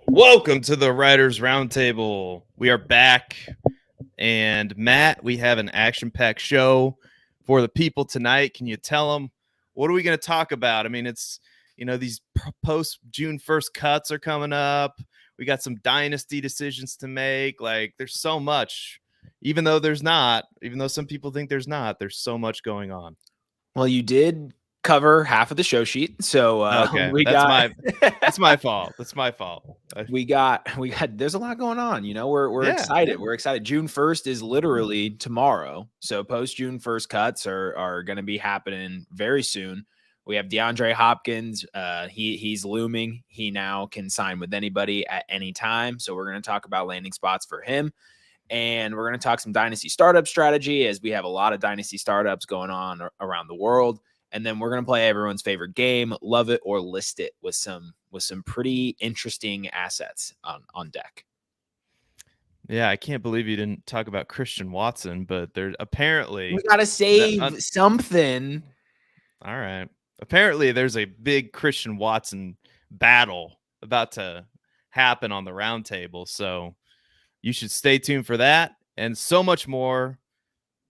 Welcome to the Writers Roundtable. We are back, and Matt, we have an action-packed show for the people tonight. Can you tell them what are we going to talk about? I mean, it's these post June 1st cuts are coming up. We got some dynasty decisions to make. Like, there's so much, even though some people think there's not. There's so much going on. Well, you did cover half of the show sheet, so okay, that's my fault. That's my fault. We got. There's a lot going on. We're excited. We're excited. June 1st is literally tomorrow, so post June 1st cuts are going to be happening very soon. We have DeAndre Hopkins. He's looming. He now can sign with anybody at any time. So we're going to talk about landing spots for him. And we're going to talk some dynasty startup strategy, as we have a lot of dynasty startups going on around the world. And then we're going to play everyone's favorite game, Love It or List It, with some pretty interesting assets on deck. Yeah, I can't believe you didn't talk about Christian Watson, but there apparently we got to save something. All right. Apparently there's a big Christian Watson battle about to happen on the roundtable. So you should stay tuned for that and so much more.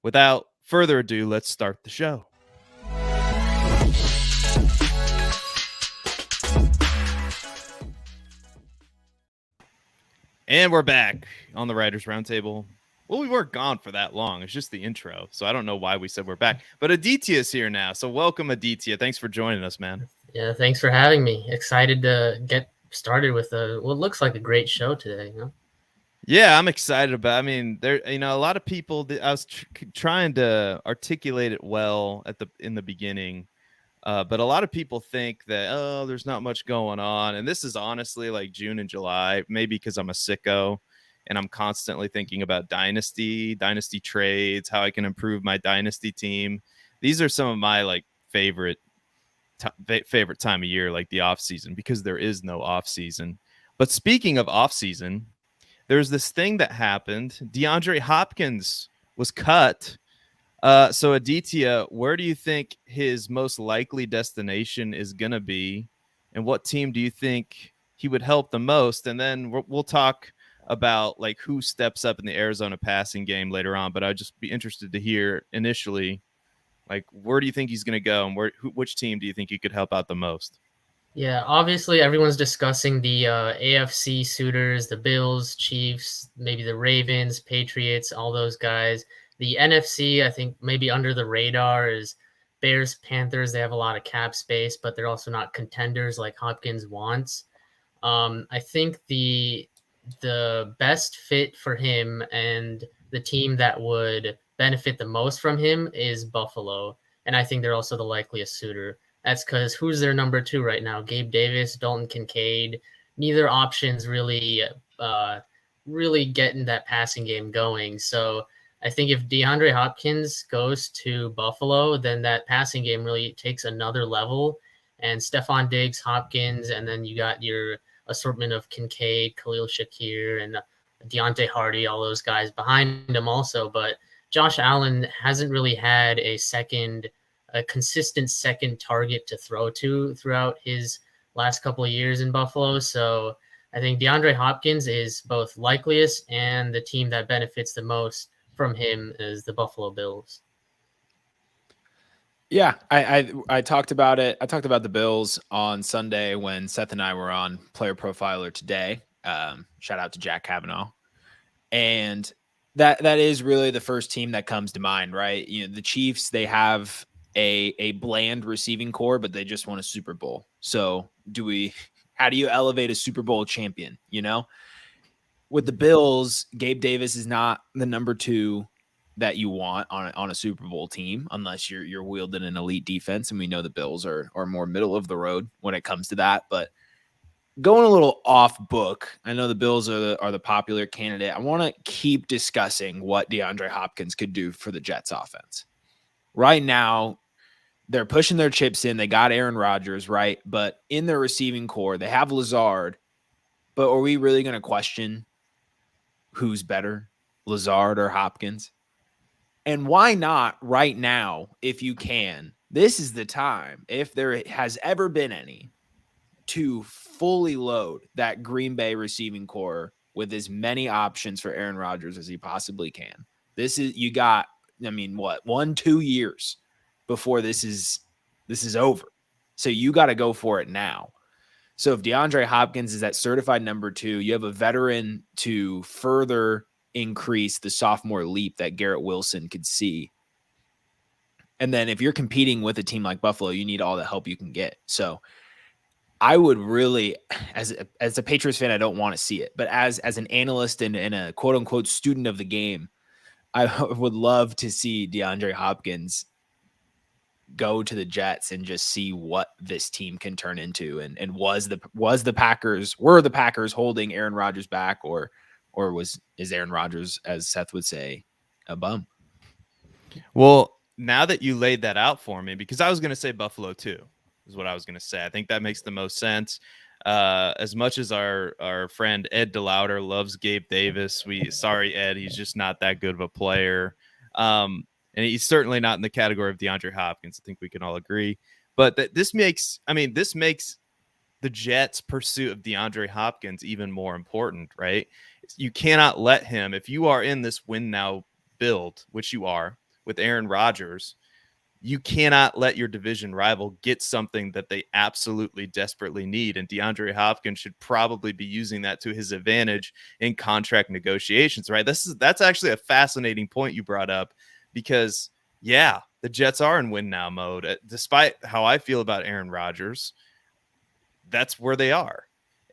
Without further ado, let's start the show. And we're back on the Writers Roundtable. Well, we weren't gone for that long. It's just the intro. So I don't know why we said we're back. But Aditya is here now. So welcome, Aditya. Thanks for joining us, man. Yeah, thanks for having me. Excited to get started with what looks like a great show today. Yeah, I'm excited about. I mean, a lot of people. I was trying to articulate it well in the beginning, but a lot of people think that there's not much going on, and this is honestly like June and July. Maybe because I'm a sicko, and I'm constantly thinking about dynasty trades, how I can improve my dynasty team. These are some of my favorite time of year, like the off season, because there is no off season. But speaking of off season, there's this thing that happened. DeAndre Hopkins was cut. So Aditya, where do you think his most likely destination is going to be? And what team do you think he would help the most? And then we'll talk about who steps up in the Arizona passing game later on. But I'd just be interested to hear initially, where do you think he's going to go? And which team do you think he could help out the most? Yeah, obviously everyone's discussing the AFC suitors, the Bills, Chiefs, maybe the Ravens, Patriots, all those guys. The NFC, I think maybe under the radar, is Bears, Panthers. They have a lot of cap space, but they're also not contenders like Hopkins wants. I think the best fit for him and the team that would benefit the most from him is Buffalo. And I think they're also the likeliest suitor. That's because who's their number 2 right now? Gabe Davis, Dalton Kincaid. Neither option's really getting that passing game going. So I think if DeAndre Hopkins goes to Buffalo, then that passing game really takes another level. And Stephon Diggs, Hopkins, and then you got your assortment of Kincaid, Khalil Shakir, and Deontay Hardy, all those guys behind him also. But Josh Allen hasn't really had a consistent second target to throw to throughout his last couple of years in Buffalo. So I think DeAndre Hopkins is both likeliest, and the team that benefits the most from him is the Buffalo Bills. Yeah, I talked about it. I talked about the Bills on Sunday when Seth and I were on Player Profiler Today. Shout out to Jack Kavanaugh. And that is really the first team that comes to mind, right? The Chiefs, they have a bland receiving core, but they just won a Super Bowl. So how do you elevate a Super Bowl champion? With the Bills, Gabe Davis is not the number 2 that you want on a Super Bowl team, unless you're wielding an elite defense. And we know the Bills are more middle of the road when it comes to that, but going a little off book, I know the Bills are the popular candidate. I want to keep discussing what DeAndre Hopkins could do for the Jets offense. Right now, they're pushing their chips in. They got Aaron Rodgers, right? But in their receiving core, they have Lazard. But are we really going to question who's better, Lazard or Hopkins? And why not right now, if you can? This is the time, if there has ever been any, to fully load that Green Bay receiving core with as many options for Aaron Rodgers as he possibly can. This is, you got, I mean, what, 1-2 years before this is over. So you got to go for it now. So if DeAndre Hopkins is that certified number 2, you have a veteran to further increase the sophomore leap that Garrett Wilson could see. And then if you're competing with a team like Buffalo, you need all the help you can get. So I would really, as a Patriots fan, I don't want to see it. But as an analyst and a quote unquote student of the game, I would love to see DeAndre Hopkins go to the Jets and just see what this team can turn into. And were the Packers holding Aaron Rodgers back, or is Aaron Rodgers, as Seth would say, a bum? Well, now that you laid that out for me, because I was going to say Buffalo too, is what I was going to say. I think that makes the most sense. As much as our friend Ed DeLauder loves Gabe Davis, sorry, Ed, he's just not that good of a player. And he's certainly not in the category of DeAndre Hopkins. I think we can all agree. But this makes the Jets' pursuit of DeAndre Hopkins even more important, right? You cannot let him, if you are in this win now build, which you are with Aaron Rodgers, you cannot let your division rival get something that they absolutely desperately need. And DeAndre Hopkins should probably be using that to his advantage in contract negotiations, right? That's actually a fascinating point you brought up, because yeah, the Jets are in win now mode. Despite how I feel about Aaron Rodgers, that's where they are.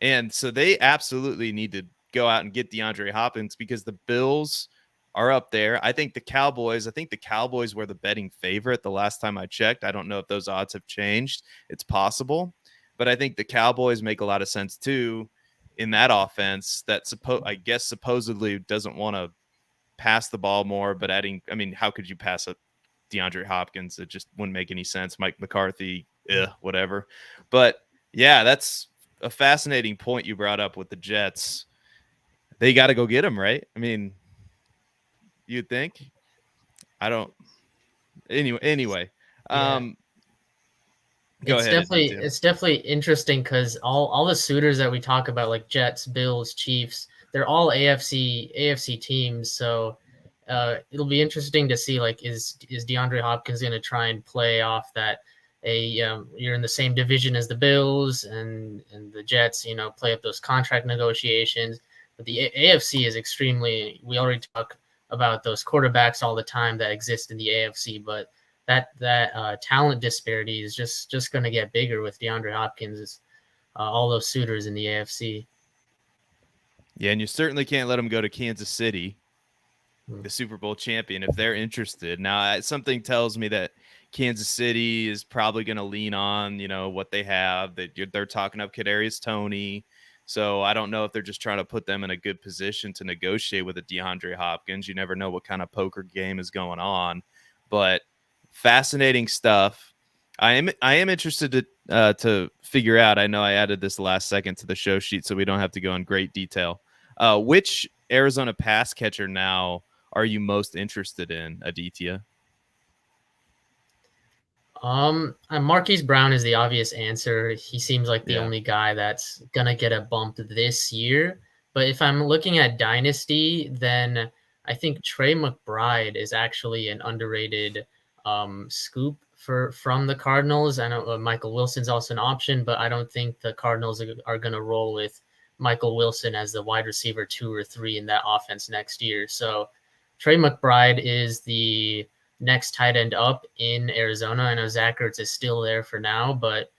And so they absolutely need to go out and get DeAndre Hopkins, because the Bills are up there. I think the Cowboys were the betting favorite the last time I checked. I don't know if those odds have changed. It's possible, but I think the Cowboys make a lot of sense too in that offense that supposedly doesn't want to pass the ball more, but how could you pass a DeAndre Hopkins? It just wouldn't make any sense. Mike McCarthy, whatever. But yeah, that's a fascinating point you brought up with the Jets. They got to go get him, right? I mean, you'd think. I don't. Anyway. Yeah. Go ahead. It's definitely interesting, because all the suitors that we talk about, like Jets, Bills, Chiefs, they're all AFC teams. So it'll be interesting to see, like, is DeAndre Hopkins going to try and play off that you're in the same division as the Bills and the Jets, play up those contract negotiations. But the AFC is extremely, we already talk about those quarterbacks all the time that exist in the AFC, but that talent disparity is just going to get bigger with DeAndre Hopkins, all those suitors in the AFC. Yeah, and you certainly can't let them go to Kansas City, the Super Bowl champion, if they're interested. Now, something tells me that Kansas City is probably going to lean on, what they have. They're talking up Kadarius Toney. So I don't know if they're just trying to put them in a good position to negotiate with a DeAndre Hopkins. You never know what kind of poker game is going on, but fascinating stuff. I am interested to figure out. I know I added this last second to the show sheet, so we don't have to go in great detail. Which Arizona pass catcher now are you most interested in, Aditya? Marquise Brown is the obvious answer. He seems like the only guy that's gonna get a bump this year. But if I'm looking at Dynasty, then I think Trey McBride is actually an underrated scoop from the Cardinals. I know Michael Wilson's also an option, but I don't think the Cardinals are gonna roll with Michael Wilson as the wide receiver 2 or 3 in that offense next year. So Trey McBride is the next tight end up in Arizona. I know Zach Ertz is still there for now, but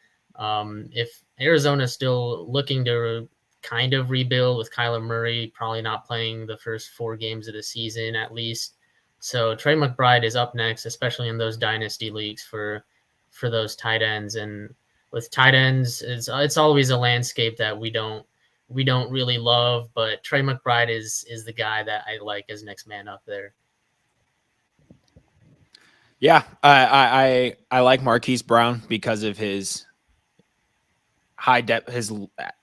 if Arizona is still looking to kind of rebuild with Kyler Murray probably not playing the first 4 games of the season at least, so Trey McBride is up next, especially in those dynasty leagues for those tight ends. And with tight ends, it's always a landscape that we don't really love, but Trey McBride is the guy that I like as next man up there. Yeah, I like Marquise Brown because of his high depth, his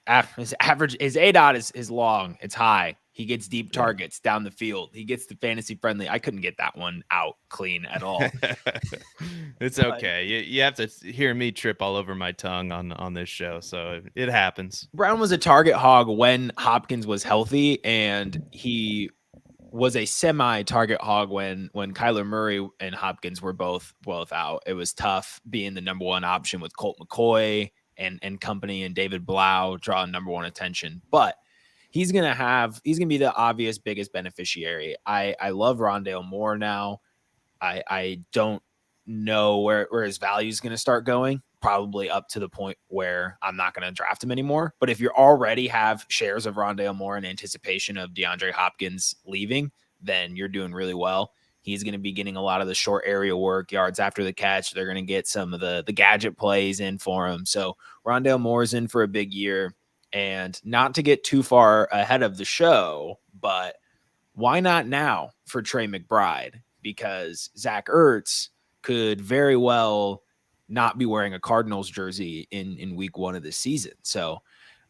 average, his ADOT is long, it's high. He gets deep targets down the field. He gets the fantasy friendly. I couldn't get that one out clean at all. It's okay. You have to hear me trip all over my tongue on this show, so it happens. Brown was a target hog when Hopkins was healthy, and he was a semi-target hog when Kyler Murray and Hopkins were both out. It was tough being the number one option with Colt McCoy and company, and David Blau drawing number one attention. But he's gonna be the obvious biggest beneficiary. I love Rondale Moore now. I don't know where his value is gonna start going. Probably up to the point where I'm not going to draft him anymore. But if you already have shares of Rondale Moore in anticipation of DeAndre Hopkins leaving, then you're doing really well. He's going to be getting a lot of the short area work, yards after the catch. They're going to get some of the gadget plays in for him. So Rondale Moore's in for a big year. And not to get too far ahead of the show, but why not now for Trey McBride? Because Zach Ertz could very well not be wearing a Cardinals jersey in week one of the season. So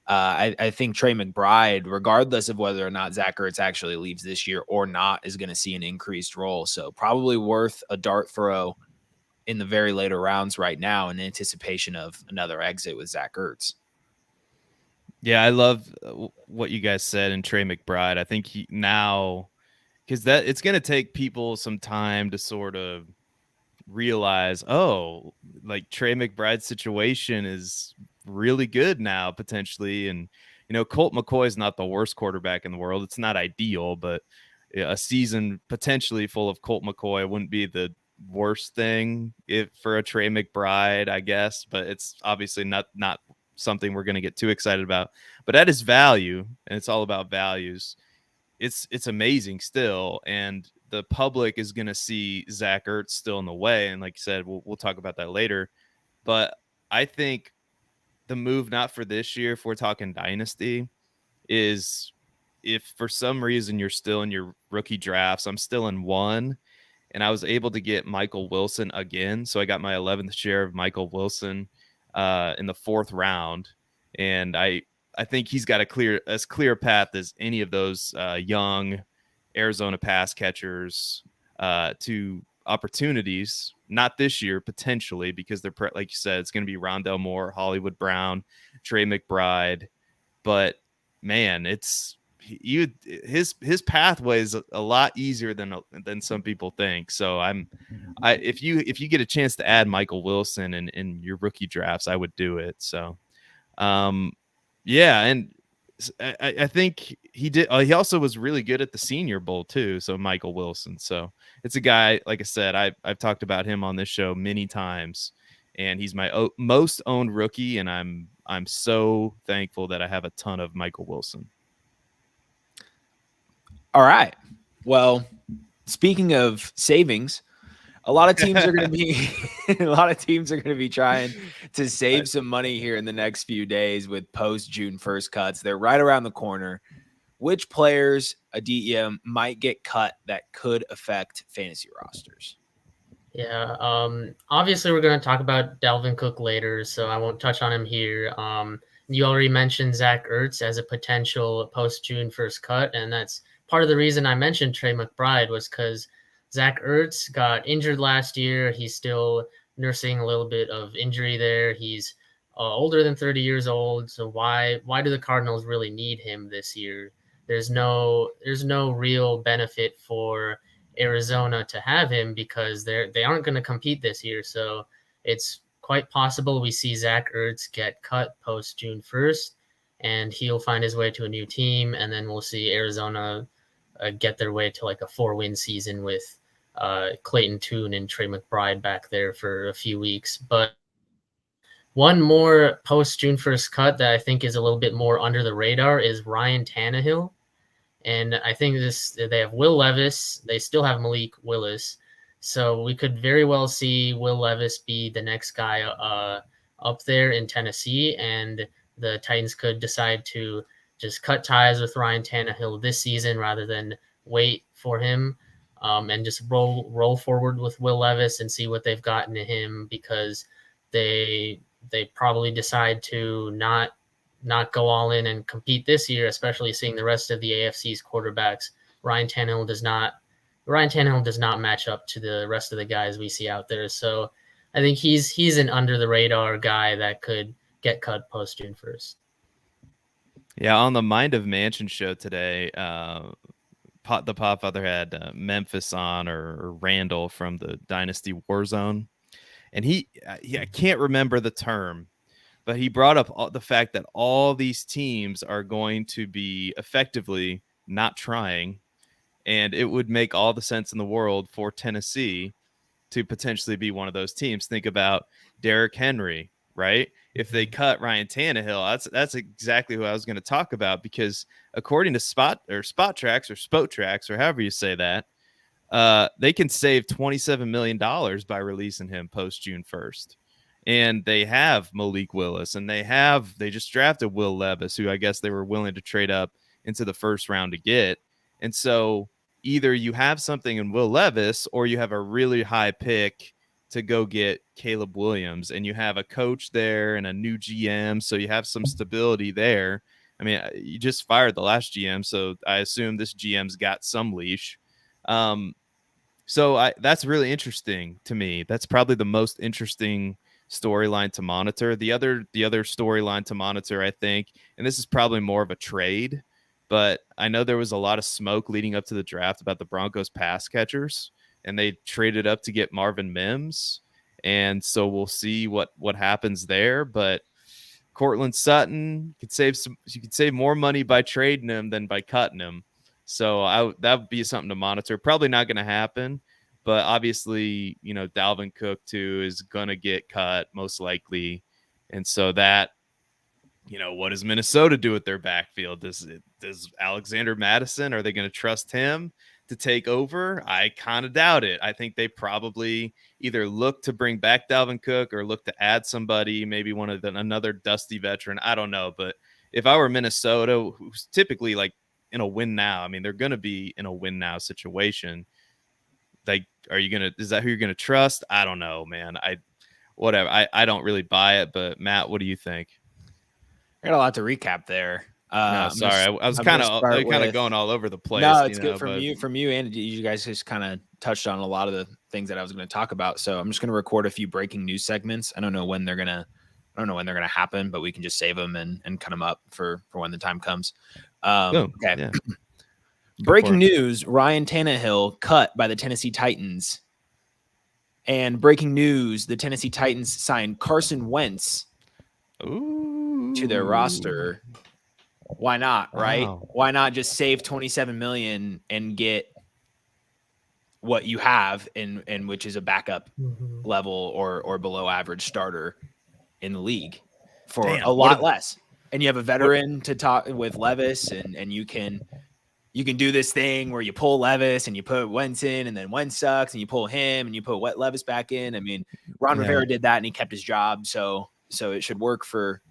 I think Trey McBride, regardless of whether or not Zach Ertz actually leaves this year or not, is going to see an increased role. So probably worth a dart throw in the very later rounds right now in anticipation of another exit with Zach Ertz. Yeah, I love what you guys said and Trey McBride. I think because it's going to take people some time to sort of realize, like Trey McBride's situation is really good now potentially. And, Colt McCoy is not the worst quarterback in the world. It's not ideal, but a season potentially full of Colt McCoy wouldn't be the worst thing for a Trey McBride, I guess, but it's obviously not something we're going to get too excited about. But at his value, and it's all about values, it's amazing still. And the public is going to see Zach Ertz still in the way. And like you said, we'll talk about that later. But I think the move, not for this year, if we're talking Dynasty, is if for some reason you're still in your rookie drafts, I'm still in one, and I was able to get Michael Wilson again. So I got my 11th share of Michael Wilson in the 4th round. And I think he's got as clear a path as any of those young Arizona pass catchers to opportunities, not this year potentially, because they're like you said, it's going to be Rondale Moore, Hollywood Brown, Trey McBride. But man, his pathway is a lot easier than some people think. So if you get a chance to add Michael Wilson in your rookie drafts, I would do it. So yeah, and I think he did. He also was really good at the Senior Bowl too. So Michael Wilson. So it's a guy, like I said, I've talked about him on this show many times, and he's my most owned rookie. And I'm so thankful that I have a ton of Michael Wilson. All right. Well, speaking of savings, a lot of teams are going to be trying to save some money here in the next few days with post June 1st cuts. They're right around the corner. Which players, Aditya, might get cut that could affect fantasy rosters? Yeah. Obviously we're going to talk about Dalvin Cook later, so I won't touch on him here. You already mentioned Zach Ertz as a potential post June 1st cut. And that's part of the reason I mentioned Trey McBride was because Zach Ertz got injured last year. He's still nursing a little bit of injury there. He's older than 30 years old. So why do the Cardinals really need him this year? There's no real benefit for Arizona to have him because they aren't going to compete this year. So it's quite possible we see Zach Ertz get cut post June 1st, and he'll find his way to a new team, and then we'll see Arizona get their way to like a 4-win season with Clayton Tune and Trey McBride back there for a few weeks. But one more post June 1st cut that I think is a little bit more under the radar is Ryan Tannehill. And I think they have Will Levis. They still have Malik Willis. So we could very well see Will Levis be the next guy up there in Tennessee. And the Titans could decide to just cut ties with Ryan Tannehill this season rather than wait for him and just roll forward with Will Levis and see what they've gotten to him, because they probably decide to not not go all in and compete this year, especially seeing the rest of the AFC's quarterbacks. Ryan Tannehill does not match up to the rest of the guys we see out there. So I think he's an under the radar guy that could get cut post June 1st. Yeah, on the Mind of Mansion show today, the Podfather had Memphis on or Randall from the Dynasty Warzone, and I can't remember the term, but he brought up the fact that all these teams are going to be effectively not trying, and it would make all the sense in the world for Tennessee to potentially be one of those teams. Think about Derrick Henry, right? If they cut Ryan Tannehill, that's exactly who I was going to talk about, because according to Spot Tracks or Spoat Tracks or however you say that, they can save $27 million by releasing him post June 1st. And they have Malik Willis, and they just drafted Will Levis, who I guess they were willing to trade up into the first round to get. And so either you have something in Will Levis or you have a really high pick to go get Caleb Williams, and you have a coach there and a new GM. So you have some stability there. I mean, you just fired the last GM, so I assume this GM's got some leash. So that's really interesting to me. That's probably the most interesting storyline to monitor. The other storyline to monitor, I think, and this is probably more of a trade, but I know there was a lot of smoke leading up to the draft about the Broncos pass catchers, and they traded up to get Marvin Mims. And so we'll see what happens there. But Cortland Sutton you could save more money by trading him than by cutting him. So that would be something to monitor. Probably not going to happen, but obviously, Dalvin Cook too is going to get cut most likely. And so that, what does Minnesota do with their backfield? Does Alexander Madison, are they going to trust him to take over? I kind of doubt it. I think they probably either look to bring back Dalvin Cook or look to add somebody, maybe another dusty veteran. I don't know. But if I were Minnesota, who's typically like in a win now, I mean, they're going to be in a win now situation. Like, is that who you're going to trust? I don't know, man. I don't really buy it, but Matt, what do you think? I got a lot to recap there. No, sorry, I was kind of going all over the place. No, it's good from you, and you guys just kind of touched on a lot of the things that I was going to talk about. So I'm just going to record a few breaking news segments. I don't know when they're gonna happen, but we can just save them and cut them up for when the time comes. Okay. Yeah. Breaking news: Ryan Tannehill cut by the Tennessee Titans. And breaking news: the Tennessee Titans signed Carson Wentz to their roster. Why not, right? Wow. Why not just save $27 million and get what you have in which is a backup level or below average starter in the league for a lot less. And you have a veteran to talk with Levis, and you can do this thing where you pull Levis and you put Wentz in, and then Wentz sucks, and you pull him and you put Levis back in. I mean, Ron Rivera did that and he kept his job, so it should work for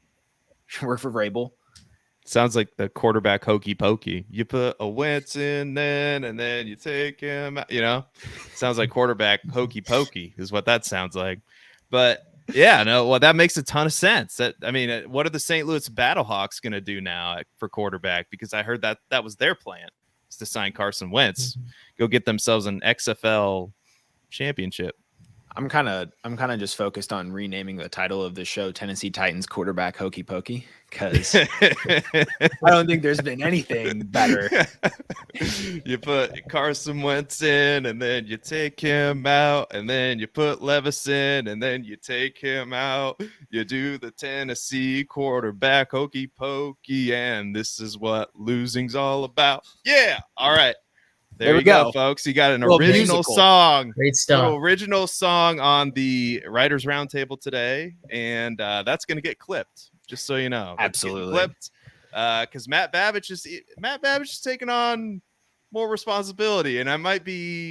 Vrabel. Sounds like the quarterback hokey pokey. You put a Wentz in then, and then you take him out, sounds like quarterback hokey pokey is what that sounds like. But yeah, no, well, that makes a ton of sense. What are the St. Louis Battlehawks going to do now for quarterback? Because I heard that was their plan, is to sign Carson Wentz, go get themselves an XFL championship. I'm kind of just focused on renaming the title of the show Tennessee Titans Quarterback Hokey Pokey, because I don't think there's been anything better. You put Carson Wentz in, and then you take him out, and then you put Levis in, and then you take him out. You do the Tennessee Quarterback Hokey Pokey, and this is what losing's all about. Yeah. All right. There you go, folks. You got an original song. Great stuff. Original song on the Writers Roundtable today, and that's going to get clipped, just so you know. Absolutely. Clipped, because Matt Babich is taking on more responsibility, and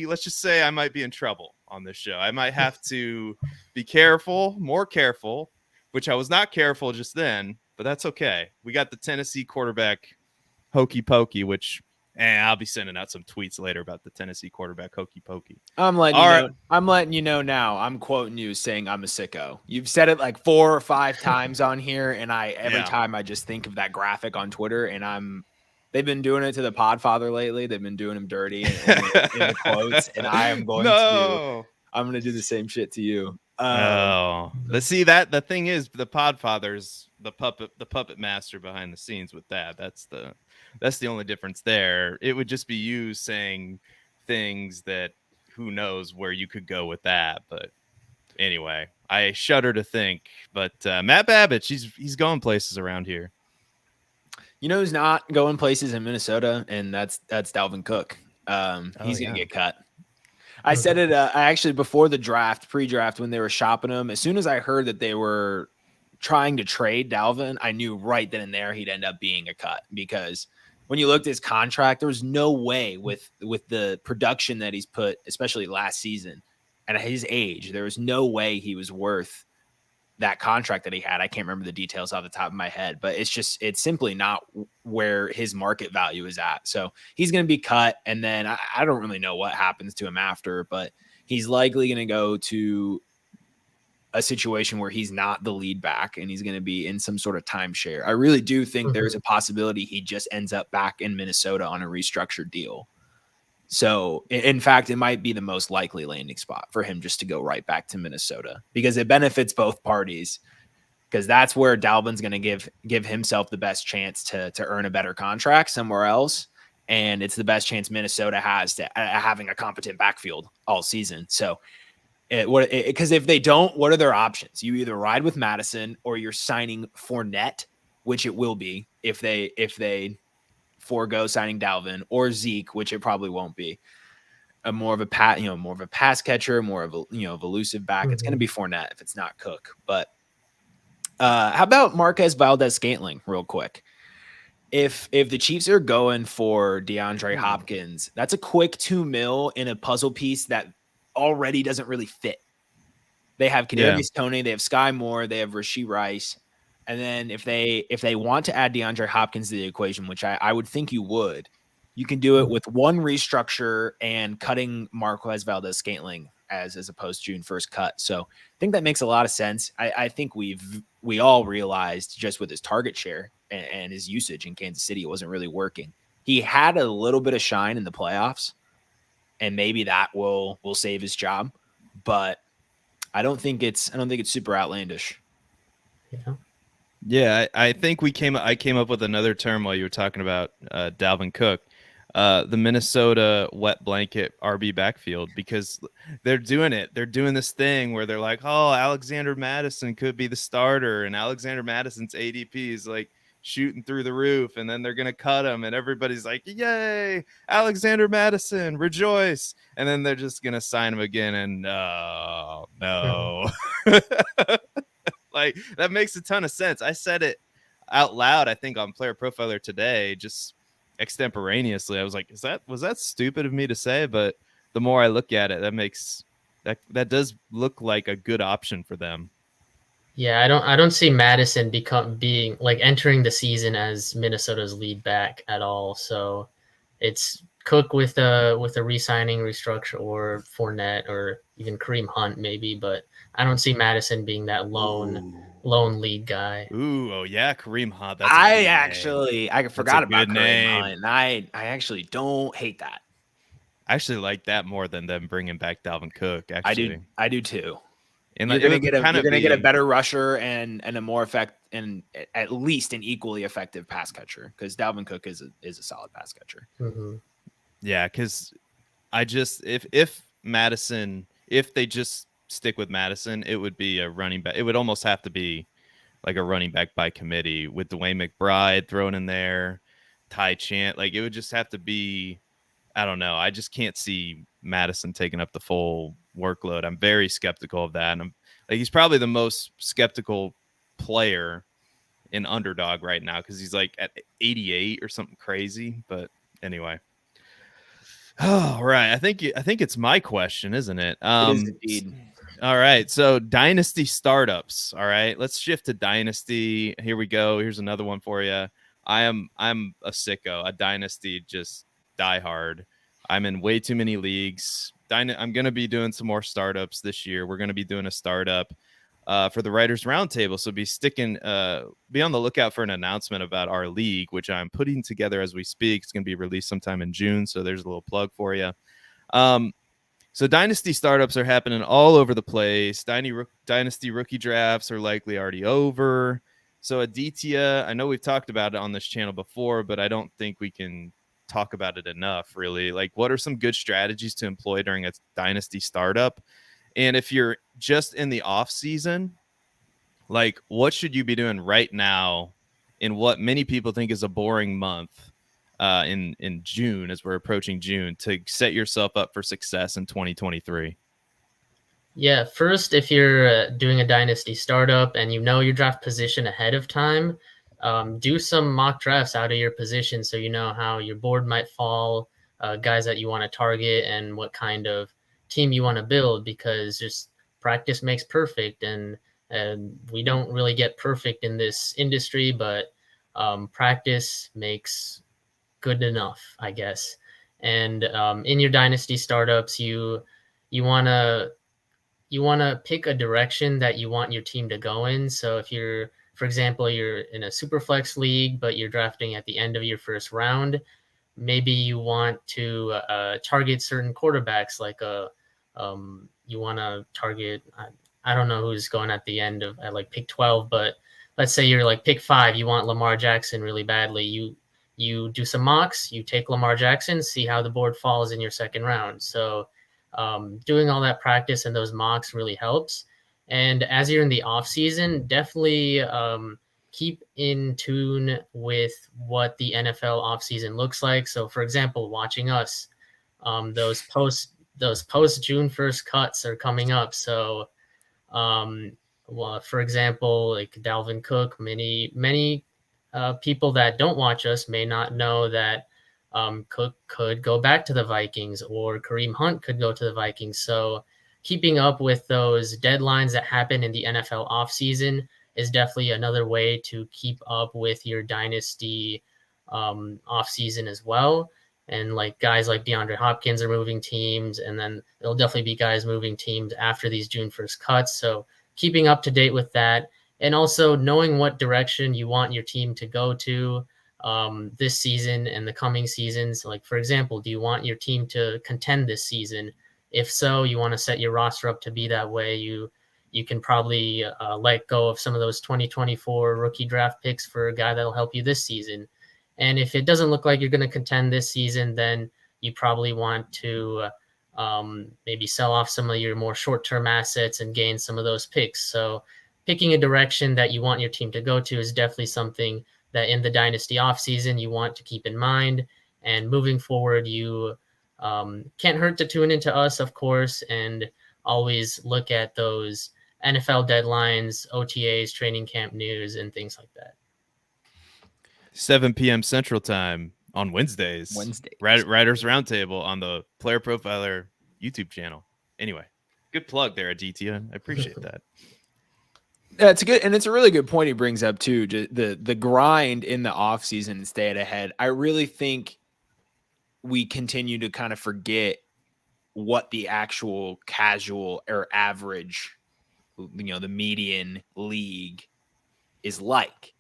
let's just say I might be in trouble on this show. I might have to be more careful, which I was not careful just then, but that's okay. We got the Tennessee Quarterback Hokey Pokey, which And I'll be sending out some tweets later about the Tennessee quarterback Hokey Pokey. I'm letting you know now. I'm quoting you saying I'm a sicko. You've said it like 4 or 5 times on here, and every time I just think of that graphic on Twitter, and they've been doing it to the Podfather lately. They've been doing him dirty in the quotes, and I'm going to do the same shit to you. The thing is, the Podfather's the puppet master behind the scenes with that. That's the only difference there. It would just be you saying things that who knows where you could go with that. But anyway, I shudder to think. But Matt Babich, he's going places around here. You know who's not going places in Minnesota, and that's Dalvin Cook. He's going to get cut. I said it. I actually before the draft, pre-draft, when they were shopping him, as soon as I heard that they were trying to trade Dalvin, I knew right then and there he'd end up being a cut, because when you looked at his contract, there was no way with the production that he's put, especially last season, and at his age, there was no way he was worth that contract that he had. I can't remember the details off the top of my head, but it's simply not where his market value is at. So he's going to be cut. And then I don't really know what happens to him after, but he's likely going to go to a situation where he's not the lead back and he's going to be in some sort of timeshare. I really do think there's a possibility he just ends up back in Minnesota on a restructured deal. So, in fact, it might be the most likely landing spot for him just to go right back to Minnesota, because it benefits both parties, because that's where Dalvin's going to give himself the best chance to earn a better contract somewhere else. And it's the best chance Minnesota has to having a competent backfield all season. So, because if they don't, what are their options? You either ride with Madison or you're signing Fournette, which it will be if they forego signing Dalvin, or Zeke, which it probably won't be. More of a pass catcher, more of a elusive back. It's going to be Fournette if it's not Cook. But how about Marquez Valdez-Scantling real quick? If the Chiefs are going for DeAndre Hopkins, that's a quick $2 million in a puzzle piece that already doesn't really fit. They have Kadarius Toney, they have Sky Moore, they have Rashee Rice. And then if they want to add DeAndre Hopkins to the equation, which I would think you would, you can do it with one restructure and cutting Marquez Valdez-Scantling as opposed to June 1st cut. So I think that makes a lot of sense. I think we all realized just with his target share and his usage in Kansas City, it wasn't really working. He had a little bit of shine in the playoffs, and maybe that will save his job, but I don't think it's super outlandish. Yeah, I think I came up with another term while you were talking about Dalvin Cook, the Minnesota wet blanket RB backfield, because they're doing it. They're doing this thing where they're like, oh, Alexander Mattison could be the starter, and Alexander Madison's ADP is like shooting through the roof, and then they're going to cut him, and everybody's like, yay, Alexander Mattison, rejoice. And then they're just going to sign him again, and no. Like, that makes a ton of sense. I said it out loud, I think, on Player Profiler today, just extemporaneously. I was like, was that stupid of me to say? But the more I look at it, that does look like a good option for them. Yeah, I don't see Madison being like entering the season as Minnesota's lead back at all. So it's Cook with a re-signing restructure, or Fournette, or even Kareem Hunt maybe, but I don't see Madison being that lone lead guy. Ooh, oh yeah, Kareem Hunt. I forgot about Kareem Hunt, and I actually don't hate that. I actually like that more than them bringing back Dalvin Cook. Actually, I do too. And you're gonna get a better rusher and a more and at least an equally effective pass catcher, because Dalvin Cook is a solid pass catcher. Mm-hmm. Yeah, because if Madison, if they just stick with Madison, it would be a running back. It would almost have to be like a running back by committee with Dwayne McBride thrown in there, Ty Chant. Like, it would just have to be, I don't know. I just can't see Madison taking up the full workload. I'm very skeptical of that. And he's probably the most skeptical player in Underdog right now, because he's like at 88 or something crazy. But anyway. Oh, right. I think it's my question, isn't it? It is indeed. All right. So Dynasty startups. All right. Let's shift to Dynasty. Here we go. Here's another one for you. I'm a sicko. A Dynasty just diehard. I'm in way too many leagues. I'm going to be doing some more startups this year. We're going to be doing a startup for the Writers Roundtable. So be on the lookout for an announcement about our league, which I'm putting together as we speak. It's going to be released sometime in June. So there's a little plug for you. So Dynasty startups are happening all over the place. Dynasty rookie drafts are likely already over. So Aditya, I know we've talked about it on this channel before, but I don't think we can talk about it enough, really. Like, what are some good strategies to employ during a Dynasty startup? And if you're just in the off season, like, what should you be doing right now in what many people think is a boring month in June, as we're approaching June, to set yourself up for success in 2023? Yeah, first, if you're doing a dynasty startup and you know your draft position ahead of time, do some mock drafts out of your position so you know how your board might fall, guys that you want to target, and what kind of team you want to build, because just practice makes perfect. And we don't really get perfect in this industry, but practice makes good enough, I guess. And in your dynasty startups, you want to pick a direction that you want your team to go in. So if you're, for example, you're in a super flex league, but you're drafting at the end of your first round, maybe you want to target certain quarterbacks, like you want to target, I don't know who's going at the end of at like pick 12, but let's say you're like pick 5, you want Lamar Jackson really badly. You do some mocks, you take Lamar Jackson, see how the board falls in your second round. So doing all that practice and those mocks really helps. And as you're in the off season, definitely keep in tune with what the NFL offseason looks like. So, for example, watching us, those post June 1st cuts are coming up. So, well, for example, like Dalvin Cook, many people that don't watch us may not know that Cook could go back to the Vikings, or Kareem Hunt could go to the Vikings. So keeping up with those deadlines that happen in the NFL offseason is definitely another way to keep up with your dynasty offseason as well. And like guys like DeAndre Hopkins are moving teams, and then there'll definitely be guys moving teams after these June 1st cuts. So keeping up to date with that, and also knowing what direction you want your team to go to this season and the coming seasons. Like, for example, do you want your team to contend this season? If so, you want to set your roster up to be that way. You can probably let go of some of those 2024 rookie draft picks for a guy that'll help you this season. And if it doesn't look like you're going to contend this season, then you probably want to maybe sell off some of your more short-term assets and gain some of those picks. So picking a direction that you want your team to go to is definitely something that in the dynasty offseason you want to keep in mind. And moving forward, you can't hurt to tune into us, of course, and always look at those NFL deadlines, OTAs, training camp news, and things like that. 7 p.m. Central Time on Wednesdays. Writers Roundtable on the Player Profiler YouTube channel. Anyway, good plug there, Aditya. I appreciate that. Yeah, it's good, and it's a really good point he brings up too. The grind in the off season and staying ahead. I really think we continue to kind of forget what the actual casual or average, the median league is like.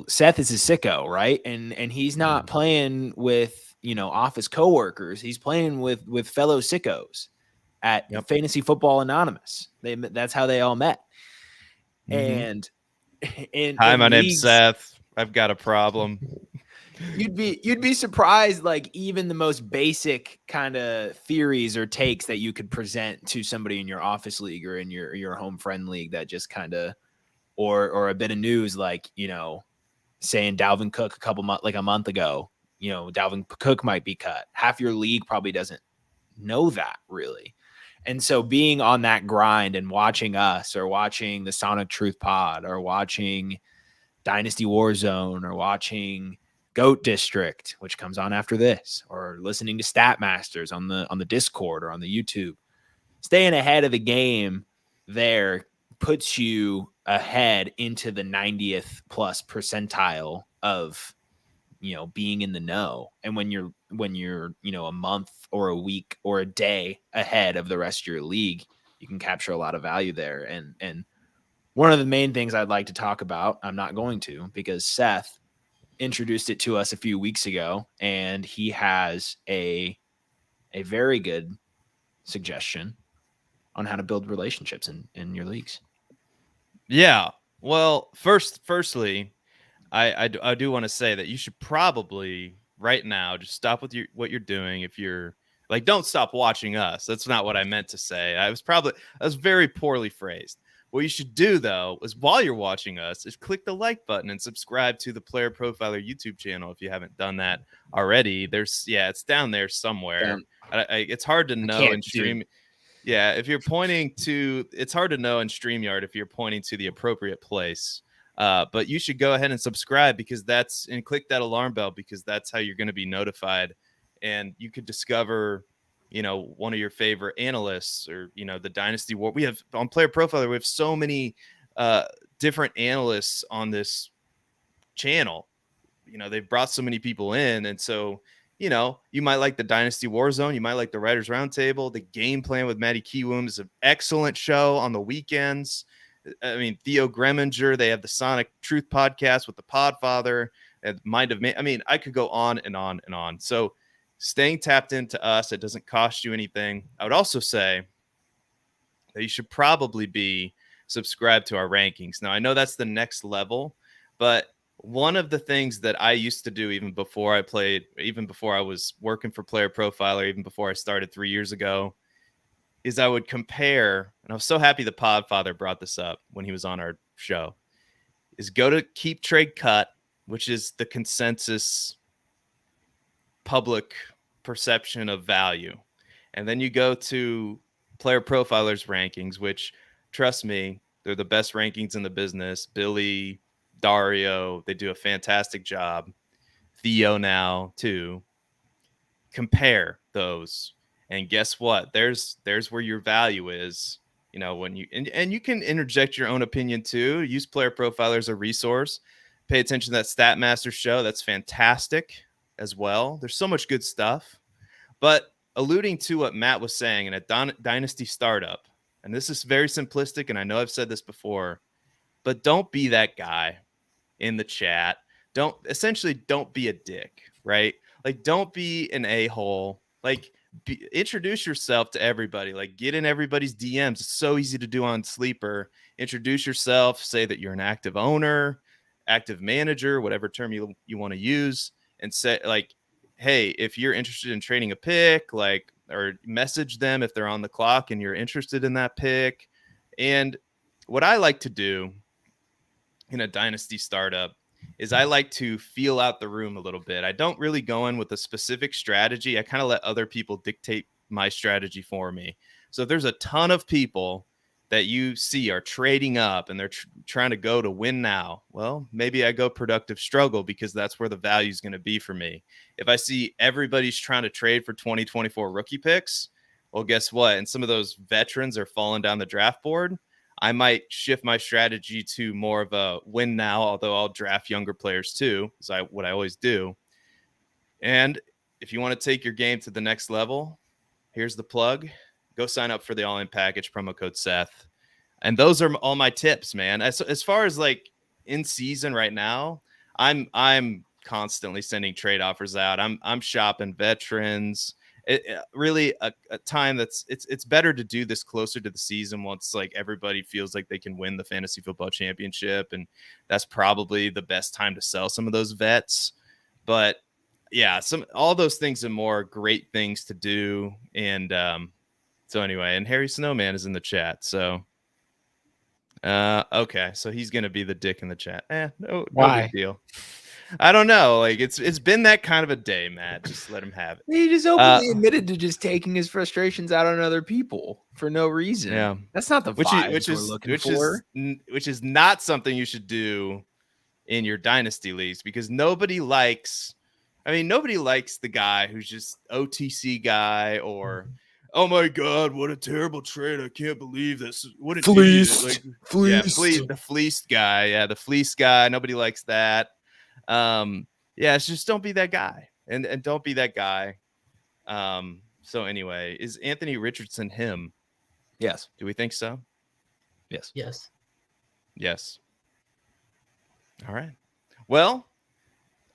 Seth is a sicko, right? And he's not playing with office coworkers. He's playing with fellow sickos at Fantasy Football Anonymous. That's how they all met. Mm-hmm. Hi, my name's Seth. I've got a problem. You'd be surprised, like even the most basic kind of theories or takes that you could present to somebody in your office league or in your home friend league that just kind of, or a bit of news, like, saying Dalvin Cook a month ago, Dalvin Cook might be cut. Half your league probably doesn't know that really. And so being on that grind and watching us, or watching the Sonic Truth Pod, or watching Dynasty Warzone, or watching Goat District, which comes on after this, or listening to Stat Masters on the Discord or on the YouTube, staying ahead of the game there puts you ahead into the 90th plus percentile of being in the know. And when you're a month or a week or a day ahead of the rest of your league, you can capture a lot of value there. And one of the main things I'd like to talk about, I'm not going to, because Seth introduced it to us a few weeks ago, and he has a very good suggestion on how to build relationships in your leagues. Yeah. Well, firstly, I do want to say that you should probably right now just stop with what you're doing. If you're like, don't stop watching us. That's not what I meant to say. I was very poorly phrased. What you should do though is while you're watching us is click the like button and subscribe to the Player Profiler YouTube channel if you haven't done that already. It's down there somewhere. It's hard to know in stream. Yeah, if you're pointing to, it's hard to know in StreamYard if you're pointing to the appropriate place. But you should go ahead and subscribe and click that alarm bell, because that's how you're going to be notified. And you could discover, one of your favorite analysts, or, the Dynasty War. We have on Player Profiler, we have so many different analysts on this channel. They've brought so many people in. And so, you might like the Dynasty Warzone. You might like the Writers Roundtable. The Game Plan with Matty Kiwoom is an excellent show on the weekends. I mean, Theo Greminger, they have the Sonic Truth podcast with the Podfather and Mind of Man. I mean, I could go on and on and on. So staying tapped into us, it doesn't cost you anything. I would also say that you should probably be subscribed to our rankings. Now, I know that's the next level, but one of the things that I used to do even before I was working for Player Profiler, even before I started 3 years ago, is I would compare, and I was so happy the Podfather brought this up when he was on our show, is go to Keep Trade Cut, which is the consensus public perception of value. And then you go to Player Profiler's rankings, which, trust me, they're the best rankings in the business. Billy, Dario, they do a fantastic job. Theo now too. Compare those, and guess what? There's where your value is. When you and you can interject your own opinion too. Use Player Profiler as a resource. Pay attention to that Statmaster show. That's fantastic as well. There's so much good stuff. But alluding to what Matt was saying in a Dynasty startup, and this is very simplistic, and I know I've said this before, but don't be that guy in the chat. Don't be a dick, right? Like, don't be an a-hole. Like, introduce yourself to everybody. Like, get in everybody's DMs. It's so easy to do on Sleeper. Introduce yourself. Say that you're an active owner, active manager, whatever term you want to use, and say, like, hey, if you're interested in trading a pick, like, or message them if they're on the clock and you're interested in that pick. And what I like to do in a Dynasty startup is I like to feel out the room a little bit. I don't really go in with a specific strategy. I kind of let other people dictate my strategy for me. So if there's a ton of people that you see are trading up and they're trying to go to win now, well, maybe I go productive struggle, because that's where the value is going to be for me. If I see everybody's trying to trade for 2024 rookie picks, well, guess what? And some of those veterans are falling down the draft board. I might shift my strategy to more of a win now, although I'll draft younger players too, is what I always do. And if you want to take your game to the next level, here's the plug. Go sign up for the all-in package, promo code Seth. And those are all my tips, man. As far as like in season right now, I'm constantly sending trade offers out. I'm shopping veterans. Really a time that's it's better to do this closer to the season, once like everybody feels like they can win the fantasy football championship, and that's probably the best time to sell some of those vets. But yeah, all those things and more great things to do. And so anyway, and Harry Snowman is in the chat. So okay, so he's gonna be the dick in the chat. No big deal. I don't know. Like, it's been that kind of a day, Matt. Just let him have it. He just openly admitted to just taking his frustrations out on other people for no reason. Yeah, that's not the vibes we're looking for. Which is not something you should do in your dynasty leagues, because nobody likes the guy who's just OTC guy, or oh my god, what a terrible trade! I can't believe this. What a fleeced, the fleeced guy. Yeah, the fleeced guy. Nobody likes that. yeah, it's just don't be that guy, and don't be that guy. So anyway, is Anthony Richardson him? Yes. Do we think so? Yes. Yes. Yes. All right. Well,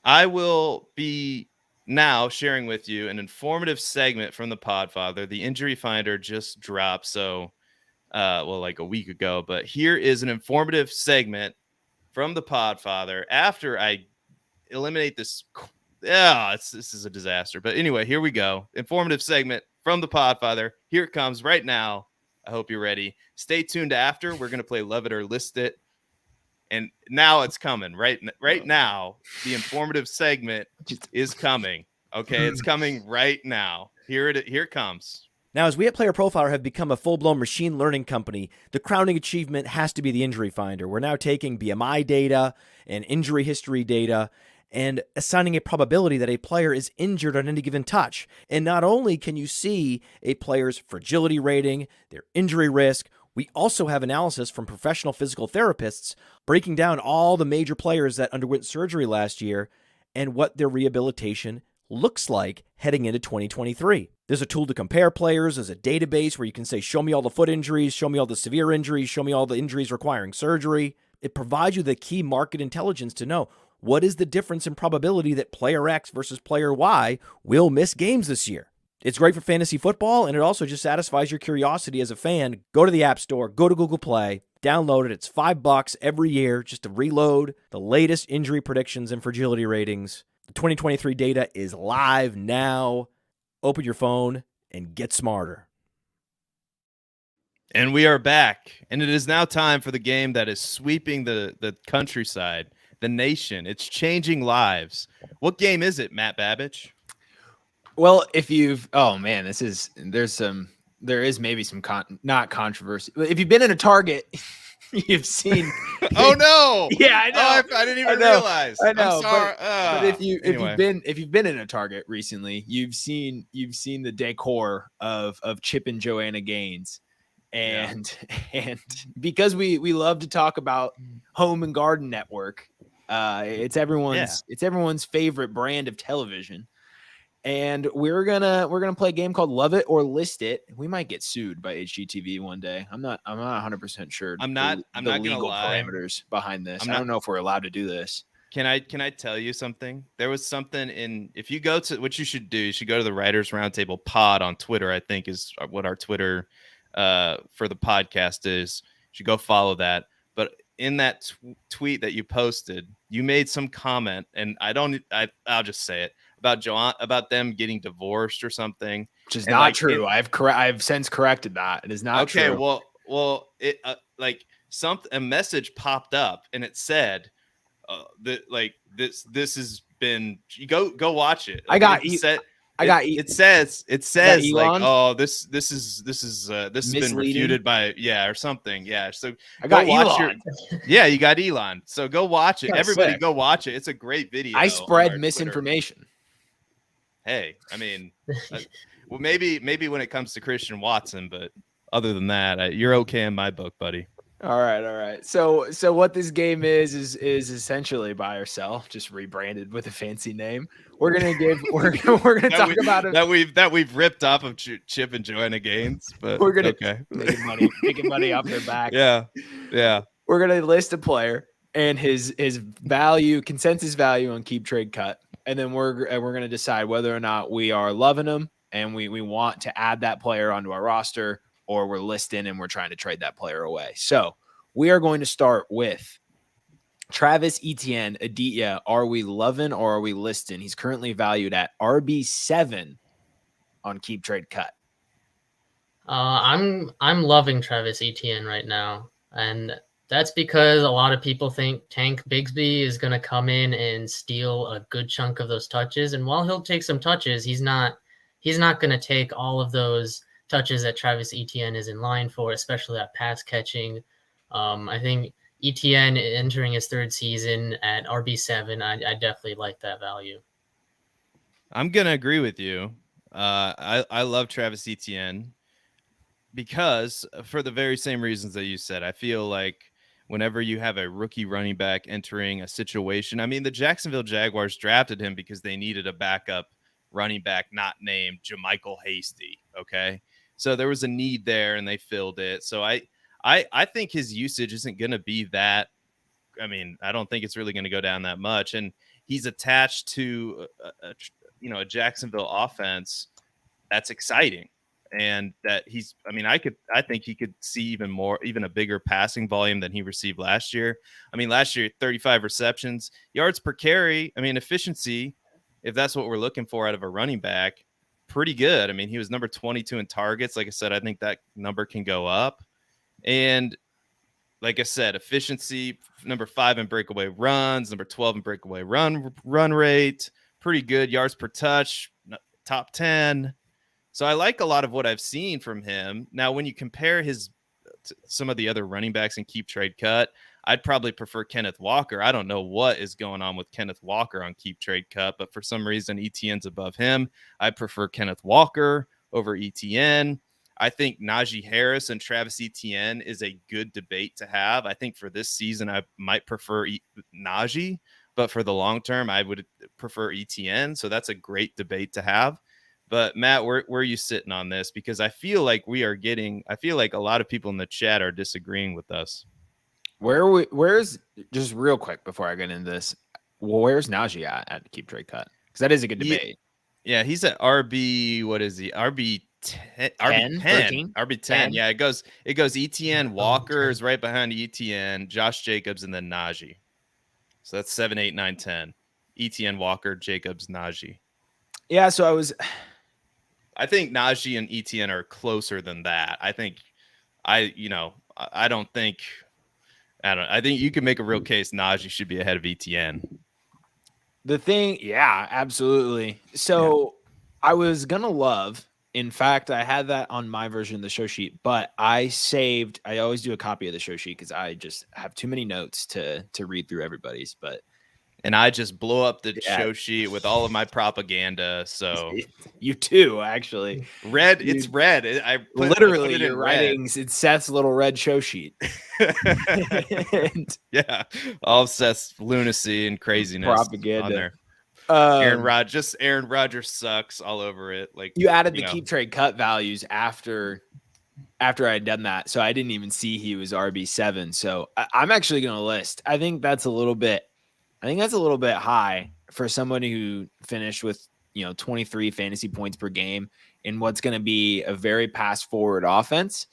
I will be now sharing with you an informative segment from the Podfather. The Injury Finder just dropped, so like a week ago. But here is an informative segment from the Podfather after I eliminate this. Yeah, this is a disaster. But anyway, here we go. Informative segment from the Podfather. Here it comes right now. I hope you're ready. Stay tuned after. We're going to play Love It or List It. And now it's coming. Right now, the informative segment is coming. Okay, it's coming right now. Here it comes. Now, as we at Player Profiler have become a full-blown machine learning company, the crowning achievement has to be the Injury Finder. We're now taking BMI data and injury history data and assigning a probability that a player is injured on any given touch. And not only can you see a player's fragility rating, their injury risk, we also have analysis from professional physical therapists breaking down all the major players that underwent surgery last year and what their rehabilitation looks like heading into 2023. There's a tool to compare players. There's a database where you can say, show me all the foot injuries, show me all the severe injuries, show me all the injuries requiring surgery. It provides you the key market intelligence to know what is the difference in probability that player X versus player Y will miss games this year. It's great for fantasy football, and it also just satisfies your curiosity as a fan. Go to the App Store, go to Google Play, download it. It's $5 every year just to reload the latest injury predictions and fragility ratings. The 2023 data is live now. Open your phone and get smarter. And we are back. And it is now time for the game that is sweeping the countryside, the nation. It's changing lives. What game is it, Matt Babich? Well, if you've, oh man, there is maybe some not controversy. If you've been in a Target, you've seen. Oh no! Yeah, I know. Oh, I didn't even realize. I know. I'm sorry. But if Anyway. you've been in a Target recently, you've seen the decor of Chip and Joanna Gaines, and because we love to talk about Home and Garden Network, it's everyone's favorite brand of television. And we're gonna play a game called Love It or List It. We might get sued by HGTV one day. I'm not 100% sure. I'm not gonna legal lie. parameters behind this. I don't know if we're allowed to do this. Can I tell you something? There was something if you go to what you should do, you should go to the Writers Roundtable pod on Twitter. I think is what our Twitter for the podcast is. You should go follow that. But in that tweet that you posted, you made some comment, and I'll just say it. About them getting divorced or something, which is not true. I've since corrected that. It is not true. Okay, well, it a message popped up and it said this has been. You go watch it. It says like, oh, this has been refuted by or something. Yeah. So I got Elon. You got Elon. So go watch it. Everybody sick. Go watch it. It's a great video. I spread misinformation. Twitter. Hey, I mean, well, maybe when it comes to Christian Watson, but other than that, you're okay in my book, buddy. All right. So what this game is essentially buy or sell, just rebranded with a fancy name. We're gonna talk about it that we've ripped off of Chip and Joanna Gaines, but we're gonna making money off their back. Yeah. We're gonna list a player and his value, consensus value on keep trade cut. And then we're going to decide whether or not we are loving them and we want to add that player onto our roster, or we're listing and we're trying to trade that player away. So we are going to start with Travis Etienne, Aditya. Are we loving or are we listing? He's currently valued at RB7 on keep trade cut. I'm loving Travis Etienne right now, and that's because a lot of people think Tank Bigsby is going to come in and steal a good chunk of those touches. And while he'll take some touches, he's not going to take all of those touches that Travis Etienne is in line for, especially that pass catching. I think Etienne entering his third season at RB7, I definitely like that value. I'm going to agree with you. I love Travis Etienne because for the very same reasons that you said. I feel like whenever you have a rookie running back entering a situation. I mean, the Jacksonville Jaguars drafted him because they needed a backup running back not named JaMychal Hasty. Okay. So there was a need there and they filled it. So I think his usage isn't going to be that. I mean, I don't think it's really going to go down that much. And he's attached to a Jacksonville offense that's exciting. And that I think he could see even a bigger passing volume than he received last year. I mean, last year, 35 receptions, yards per carry. I mean, efficiency, if that's what we're looking for out of a running back, pretty good. I mean, he was number 22 in targets. Like I said, I think that number can go up. And like I said, efficiency, number 5 in breakaway runs, number 12 in breakaway run rate, pretty good. Yards per touch, top 10. So I like a lot of what I've seen from him. Now, when you compare some of the other running backs in Keep Trade Cut, I'd probably prefer Kenneth Walker. I don't know what is going on with Kenneth Walker on Keep Trade Cut, but for some reason, Etienne's above him. I prefer Kenneth Walker over Etienne. I think Najee Harris and Travis Etienne is a good debate to have. I think for this season, I might prefer Najee, but for the long term, I would prefer Etienne. So that's a great debate to have. But Matt, where are you sitting on this? Because I feel like a lot of people in the chat are disagreeing with us. Where's just real quick before I get into this? Where's Najee at Keep Trade Cut? Because that is a good debate. Yeah, he's at RB. What is he? RB 10, RB 10, RB 10. Yeah, it goes Etienne, Walker is right behind Etienne, Josh Jacobs, and then Najee. So that's 7, 8, 9, 10. Etienne, Walker, Jacobs, Najee. Yeah, so I think Najee and Etienne are closer than that. I think I think you can make a real case Najee should be ahead of Etienne. Yeah, absolutely. So I was gonna love. In fact, I had that on my version of the show sheet, but I always do a copy of the show sheet because I just have too many notes to read through everybody's. And I just blow up the show sheet with all of my propaganda. So you too, actually. It's red. I put it your writings. It's Seth's little red show sheet. Yeah, all of Seth's lunacy and craziness propaganda on there. Aaron Rodgers sucks all over it. Like you added the Keep Trade Cut values after I had done that, so I didn't even see he was RB7. So I'm actually going to list. I think that's a little bit high for someone who finished with 23 fantasy points per game in what's going to be a very pass forward offense.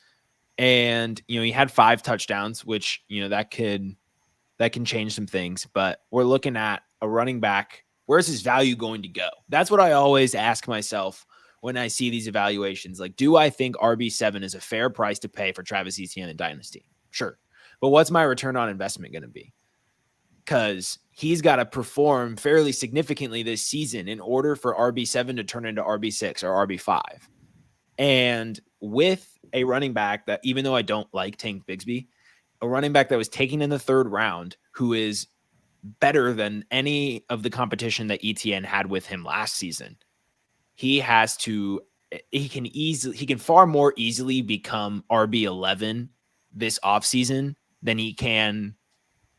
And he had 5 touchdowns, which that can change some things. But we're looking at a running back. Where's his value going to go? That's what I always ask myself when I see these evaluations. Like, do I think RB7 is a fair price to pay for Travis Etienne in Dynasty? Sure. But what's my return on investment going to be? Because he's got to perform fairly significantly this season in order for RB7 to turn into RB6 or RB5. And with a running back that, even though I don't like Tank Bigsby, a running back that was taken in the 3rd round, who is better than any of the competition that Etienne had with him last season, he can far more easily become RB11 this offseason than he can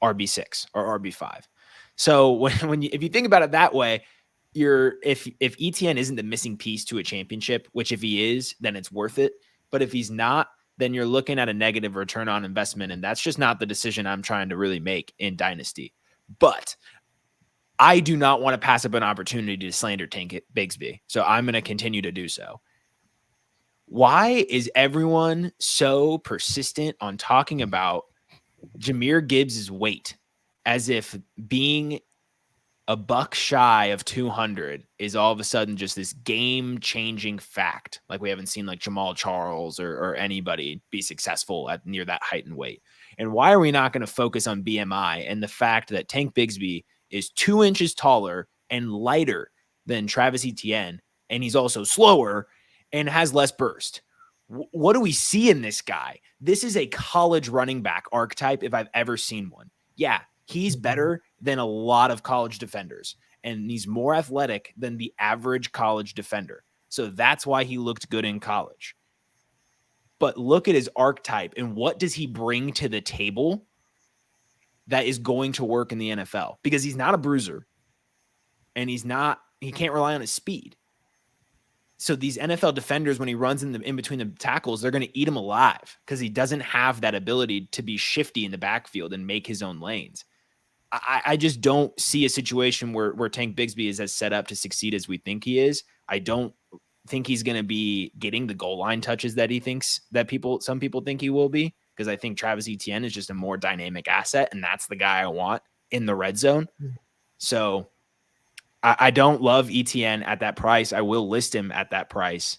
RB6 or RB5. So if you think about it that way, if Etienne isn't the missing piece to a championship, which if he is, then it's worth it. But if he's not, then you're looking at a negative return on investment. And that's just not the decision I'm trying to really make in Dynasty. But I do not want to pass up an opportunity to slander Tank Bigsby. So I'm going to continue to do so. Why is everyone so persistent on talking about Jahmyr Gibbs' weight as if being a buck shy of 200 is all of a sudden just this game-changing fact? Like we haven't seen like Jamal Charles or anybody be successful at near that height and weight. And why are we not going to focus on BMI and the fact that Tank Bigsby is 2 inches taller and lighter than Travis Etienne, and he's also slower and has less burst? What do we see in this guy? This is a college running back archetype if I've ever seen one. Yeah, he's better than a lot of college defenders, and he's more athletic than the average college defender. So that's why he looked good in college. But look at his archetype and what does he bring to the table that is going to work in the NFL because he's not a bruiser and he can't rely on his speed. So these NFL defenders, when he runs in between the tackles, they're going to eat him alive because he doesn't have that ability to be shifty in the backfield and make his own lanes. I just don't see a situation where Tank Bigsby is as set up to succeed as we think he is. I don't think he's going to be getting the goal line touches that he thinks that some people think he will be, because I think Travis Etienne is just a more dynamic asset, and that's the guy I want in the red zone. So I don't love Etienne at that price. I will list him at that price.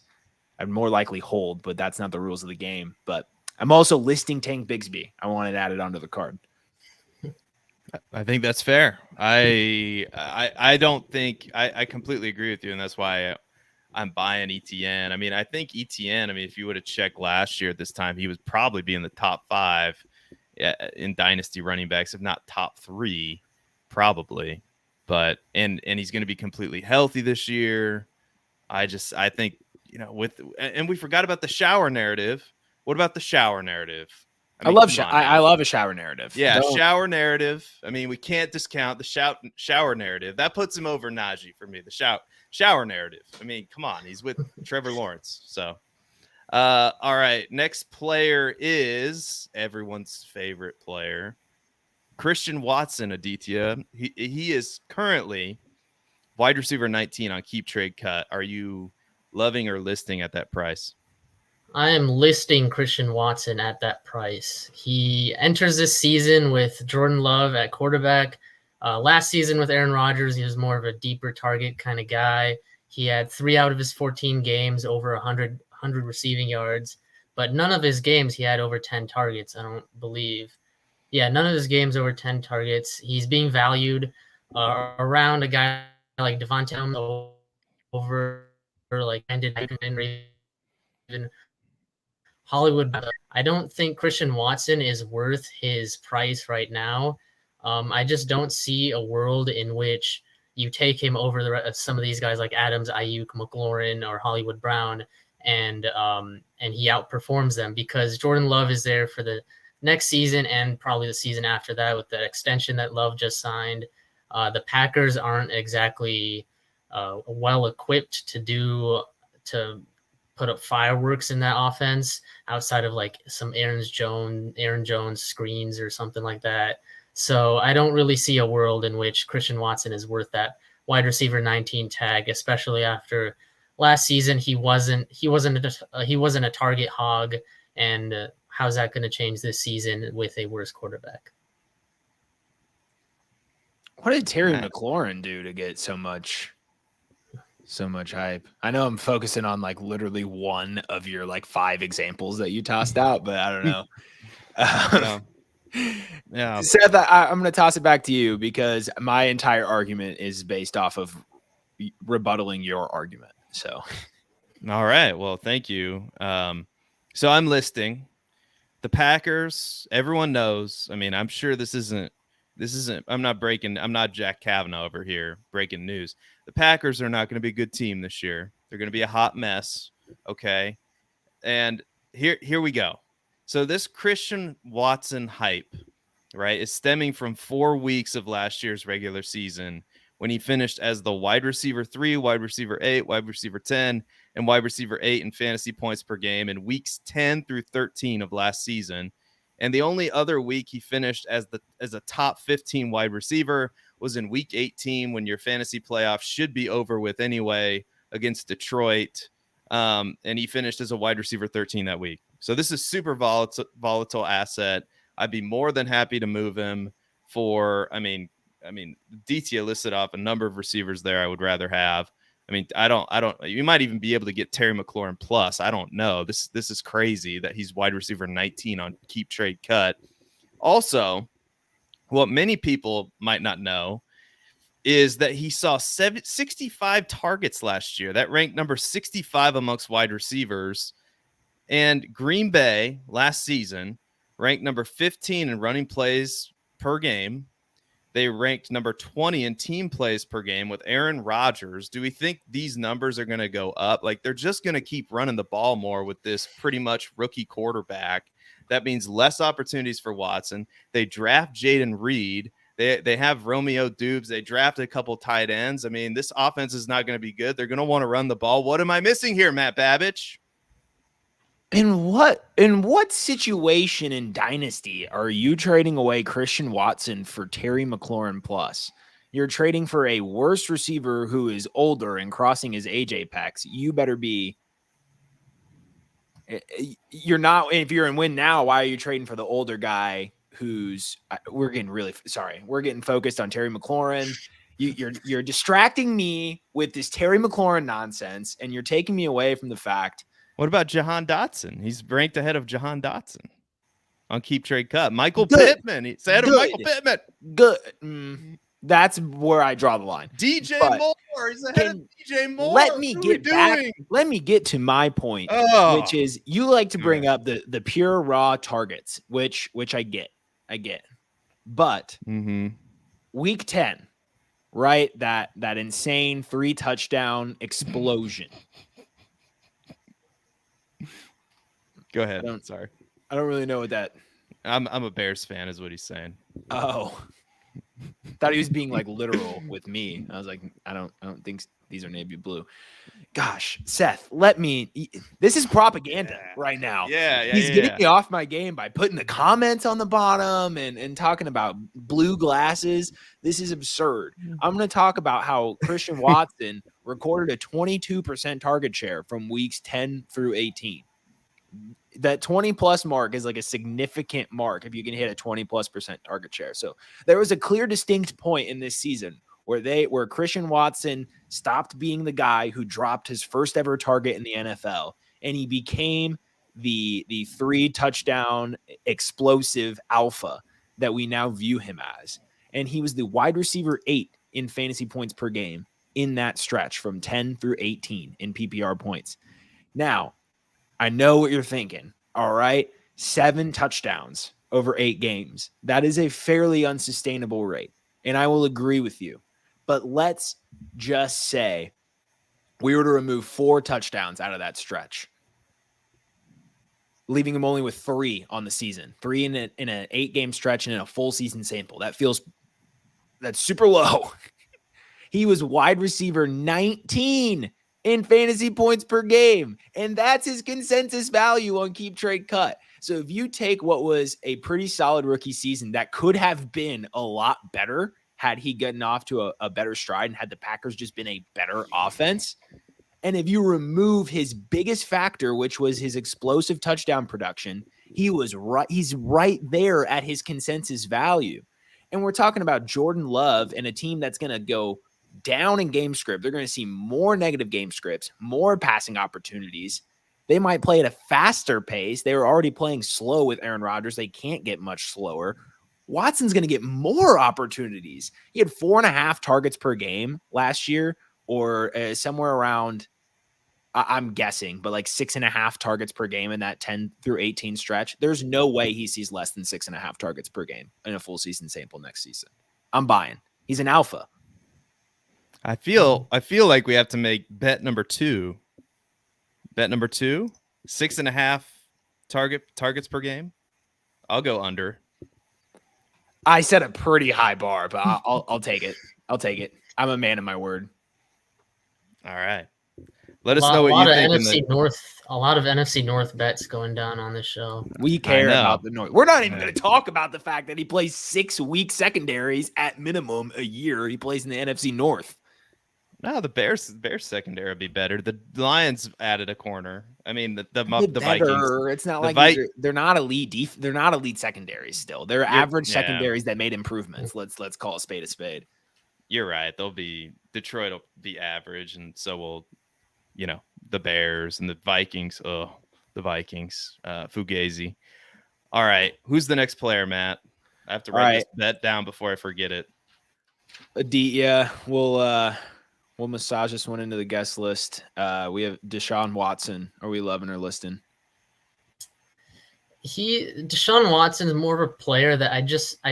I'd more likely hold, but that's not the rules of the game. But I'm also listing Tank Bigsby. I wanted added onto the card. I think that's fair. I don't think I completely agree with you, and that's why I'm buying Etienne. I mean, I think Etienne, if you would have checked last year at this time, he would probably be in the top 5 in Dynasty running backs, if not top 3, probably. But and he's going to be completely healthy this year. I think, and we forgot about the shower narrative. What about the shower narrative? I love a shower narrative. Yeah, shower narrative. We can't discount the shower narrative. That puts him over Najee for me. The shower narrative. Come on, he's with Trevor Lawrence. So, all right, next player is everyone's favorite player, Christian Watson. Aditya, he is currently wide receiver 19 on Keep Trade Cut. Are you loving or listing at that price? I am listing Christian Watson at that price. He enters this season with Jordan Love at quarterback. Last season with Aaron Rodgers, he was more of a deeper target kind of guy. He had 3 out of his 14 games over 100 receiving yards, but none of his games he had over 10 targets, I don't believe. Yeah, none of his games over 10 targets. He's being valued around a guy like Devontae over like ended even Hollywood. I don't think Christian Watson is worth his price right now. I just don't see a world in which you take him over some of these guys like Adams, Ayuk, McLaurin, or Hollywood Brown, and he outperforms them because Jordan Love is there for the next season and probably the season after that with the extension that Love just signed. The Packers aren't exactly well equipped to put up fireworks in that offense outside of like some Aaron Jones screens or something like that. So I don't really see a world in which Christian Watson is worth that wide receiver 19 tag, especially after last season. He wasn't a target hog, and how's that going to change this season with a worse quarterback? What did Terry McLaurin do to get so much hype? I know I'm focusing on like literally one of your like 5 examples that you tossed out, but I don't know. Yeah. Seth, I'm going to toss it back to you because my entire argument is based off of rebuttaling your argument. So, all right. Well, thank you. So I'm listing the Packers. Everyone knows. I'm sure this isn't. I'm not Jack Kavanaugh over here breaking news. The Packers are not going to be a good team this year. They're going to be a hot mess. Okay. And here we go. So this Christian Watson hype, right, is stemming from 4 weeks of last year's regular season when he finished as the wide receiver 3, wide receiver 8, wide receiver 10, and wide receiver 8 in fantasy points per game in weeks 10 through 13 of last season. And the only other week he finished as a top 15 wide receiver was in week 18 when your fantasy playoffs should be over with anyway against Detroit. And he finished as a wide receiver 13 that week. So this is super volatile asset. I'd be more than happy to move him for, DT listed off a number of receivers there I would rather have. You might even be able to get Terry McLaurin plus. I don't know. This is crazy that he's wide receiver 19 on Keep Trade Cut. Also, what many people might not know is that he saw 65 targets last year. That ranked number 65 amongst wide receivers. And Green Bay last season ranked number 15 in running plays per game. They ranked number 20 in team plays per game with Aaron Rodgers. Do we think these numbers are going to go up? Like, they're just going to keep running the ball more with this pretty much rookie quarterback. That means less opportunities for Watson. They draft Jaden Reed. They have Romeo Dubes. They drafted a couple tight ends. I mean, this offense is not going to be good. They're going to want to run the ball. What am I missing here, Matt Babich? In what situation in Dynasty are you trading away Christian Watson for Terry McLaurin plus? You're trading for a worse receiver who is older and crossing his age apex. You better be. You're not. If you're in win now, why are you trading for the older guy who's? We're getting focused on Terry McLaurin. You're distracting me with this Terry McLaurin nonsense, and you're taking me away from the fact. What about Jahan Dotson? He's ranked ahead of Jahan Dotson on Keep Trade Cut. Michael Pittman. He's ahead of Michael Pittman. Good. That's where I draw the line. DJ Moore. He's ahead of DJ Moore. Let me get to my point, which is you like to bring up the pure raw targets, which I get. But week 10, right? That insane 3 touchdown explosion. Go ahead. Sorry. I don't really know what that. I'm a Bears fan, is what he's saying. Oh, thought he was being like literal with me. I was like, I don't think these are navy blue. Gosh, Seth, this is propaganda right now. He's getting me off my game by putting the comments on the bottom and talking about blue glasses. This is absurd. I'm going to talk about how Christian Watson recorded a 22% target share from weeks 10 through 18. That 20 plus mark is like a significant mark if you can hit a 20+% target share. So there was a clear, distinct point in this season where Christian Watson stopped being the guy who dropped his first ever target in the NFL, and he became the 3 touchdown explosive alpha that we now view him as. And he was the wide receiver 8 in fantasy points per game in that stretch from 10 through 18 in PPR points. Now, I know what you're thinking. All right. 7 touchdowns over 8 games. That is a fairly unsustainable rate. And I will agree with you. But let's just say we were to remove 4 touchdowns out of that stretch, leaving him only with 3 on the season, 3 in an 8-game stretch and in a full season sample. That's super low. He was wide receiver 19 in fantasy points per game. And that's his consensus value on Keep Trade Cut. So if you take what was a pretty solid rookie season that could have been a lot better had he gotten off to a better stride and had the Packers just been a better offense, and if you remove his biggest factor, which was his explosive touchdown production, he's right there at his consensus value. And we're talking about Jordan Love and a team that's going to go down in game script. They're going to see more negative game scripts, more passing opportunities. They might play at a faster pace. They were already playing slow with Aaron Rodgers. They can't get much slower. Watson's going to get more opportunities. He had 4.5 targets per game last year, or somewhere around, I'm guessing, but like 6.5 targets per game in that 10 through 18 stretch. There's no way he sees less than 6.5 targets per game in a full season sample next season. I'm buying. He's an alpha. I feel like we have to make bet number 2. Bet number 2, 6.5 targets per game. I'll go under. I set a pretty high bar, but I'll take it. I'll take it. I'm a man of my word. All right. Let us know what you think. A lot of NFC North bets going down on this show. We care about the North. We're not even going to talk about the fact that he plays 6-week secondaries at minimum a year. He plays in the NFC North. No, the Bears secondary would be better. The Lions added a corner. I mean, the Vikings. It's not like they're not elite. They're not elite secondaries still. They're average secondaries that made improvements. Let's call a spade a spade. You're right. Detroit will be average, and so will, the Bears and the Vikings. Oh, the Vikings. Fugazi. All right. Who's the next player, Matt? I have to write this bet down before I forget it. Aditya, we'll massage this one into the guest list. We have Deshaun Watson. Are we loving or listing? Deshaun Watson is more of a player that I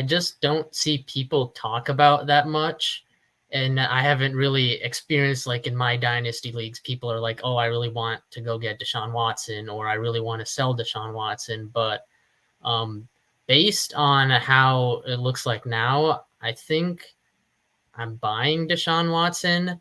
just don't see people talk about that much. And I haven't really experienced, like in my dynasty leagues, people are like, oh, I really want to go get Deshaun Watson, or I really want to sell Deshaun Watson. But based on how it looks like now, I think I'm buying Deshaun Watson.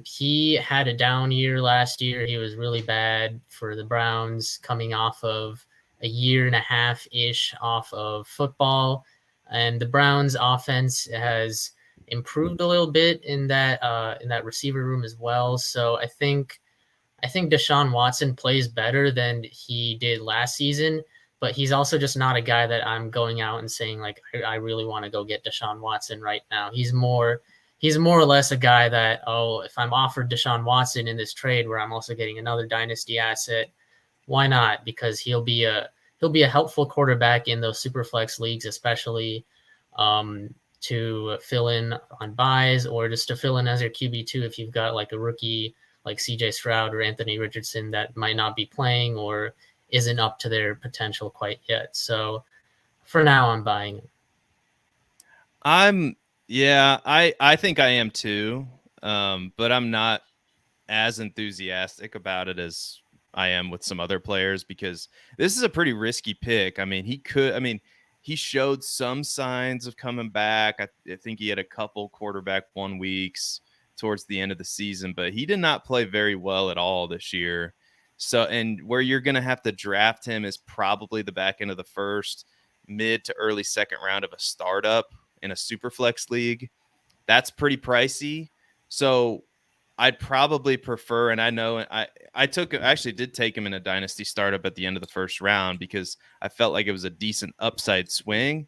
He had a down year last year. He was really bad for the Browns, coming off of a year and a half ish off of football. And the Browns offense has improved a little bit in that receiver room as well. So I think Deshaun Watson plays better than he did last season, but he's also just not a guy that I'm going out and saying like I really want to go get Deshaun Watson right now. He's more or less a guy that, oh, if I'm offered Deshaun Watson in this trade where I'm also getting another dynasty asset, why not? Because he'll be a helpful quarterback in those super flex leagues, especially to fill in on buys, or just to fill in as your QB2 if you've got like a rookie like CJ Stroud or Anthony Richardson that might not be playing or isn't up to their potential quite yet. So for now, I'm buying it. I think I am too. But I'm not as enthusiastic about it as I am with some other players, because this is a pretty risky pick. I mean, he showed some signs of coming back. I think he had a couple quarterback 1 weeks towards the end of the season, but he did not play very well at all this year. So, and where you're going to have to draft him is probably the back end of the first, mid to early second round of a startup in a super flex league. That's pretty pricey. So I'd probably prefer, and I know I actually did take him in a dynasty startup at the end of the first round because I felt like it was a decent upside swing.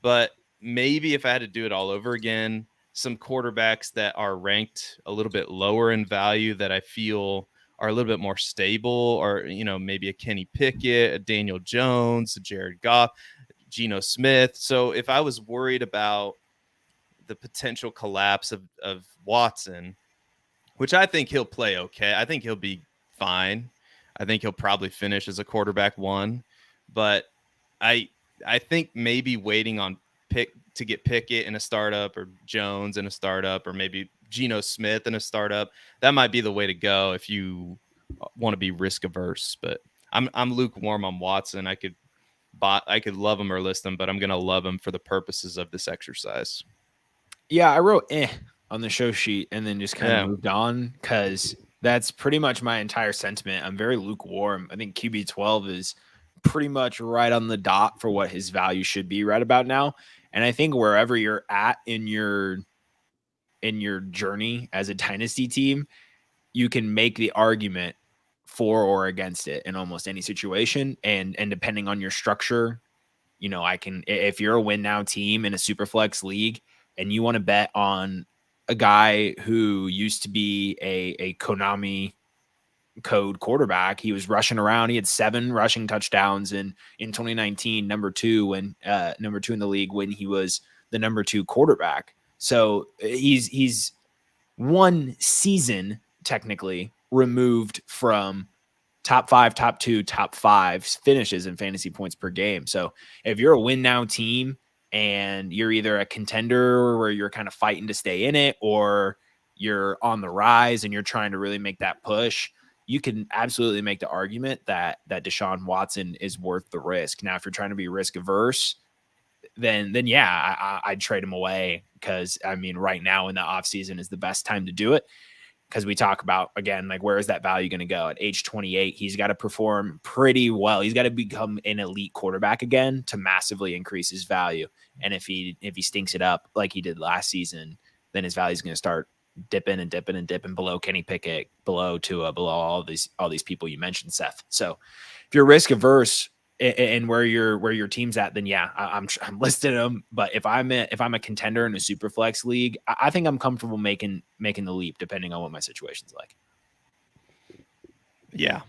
But maybe if I had to do it all over again, some quarterbacks that are ranked a little bit lower in value that I feel are a little bit more stable, or, maybe a Kenny Pickett, a Daniel Jones, a Jared Goff, Geno Smith. So if I was worried about the potential collapse of Watson, which I think he'll play okay, I think he'll be fine. I think he'll probably finish as a quarterback 1, but I think maybe waiting on to get Pickett in a startup, or Jones in a startup, or maybe Geno Smith in a startup, that might be the way to go if you want to be risk averse. But I'm lukewarm on Watson. I could love him or list him, but I'm gonna love him for the purposes of this exercise. Yeah, I wrote on the show sheet and then just kind of moved on, because that's pretty much my entire sentiment. I'm very lukewarm. I think QB 12 is pretty much right on the dot for what his value should be right about now. And I think wherever you're at in your journey as a dynasty team, you can make the argument for or against it in almost any situation. And depending on your structure, if you're a win now team in a super flex league and you want to bet on a guy who used to be a Konami code quarterback, he was rushing around. He had 7 rushing touchdowns in 2019, number 2 in the league when he was the number 2 quarterback. So he's 1 season technically removed from top 5, top 2, top 5 finishes in fantasy points per game. So if you're a win now team and you're either a contender where you're kind of fighting to stay in it, or you're on the rise and you're trying to really make that push, you can absolutely make the argument that Deshaun Watson is worth the risk. Now, if you're trying to be risk averse, then yeah, I'd trade him away, because I mean, right now in the offseason is the best time to do it, because we talk about, again, like, where is that value going to go at age 28? He's got to perform pretty well. He's got to become an elite quarterback again to massively increase his value. And if he stinks it up like he did last season, then his value is going to start dipping below Kenny Pickett, below Tua, below all these people you mentioned, Seth. So if you're risk averse and where your team's at, then yeah, I'm listing them. But if I'm a contender in a super flex league, I think I'm comfortable making the leap, depending on what my situation's like. Yeah.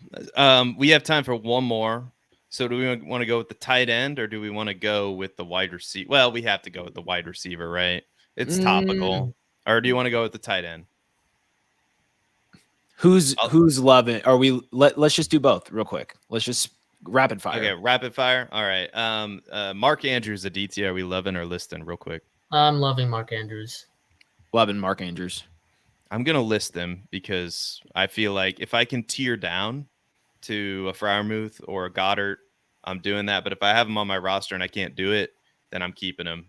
We have time for one more. So do we want to go with the tight end, or do we want to go with the wide receiver? Well, we have to go with the wide receiver, right? It's topical. Or do you want to go with the tight end? Who's loving? Let's just do both real quick. Let's just Rapid fire. Okay, rapid fire. All right. Mark Andrews, Aditya, are we loving or listing real quick? I'm loving Mark Andrews. Loving Mark Andrews. I'm going to list them because I feel like if I can tier down to a Freiermuth or a Goddard, I'm doing that. But if I have him on my roster and I can't do it, then I'm keeping him.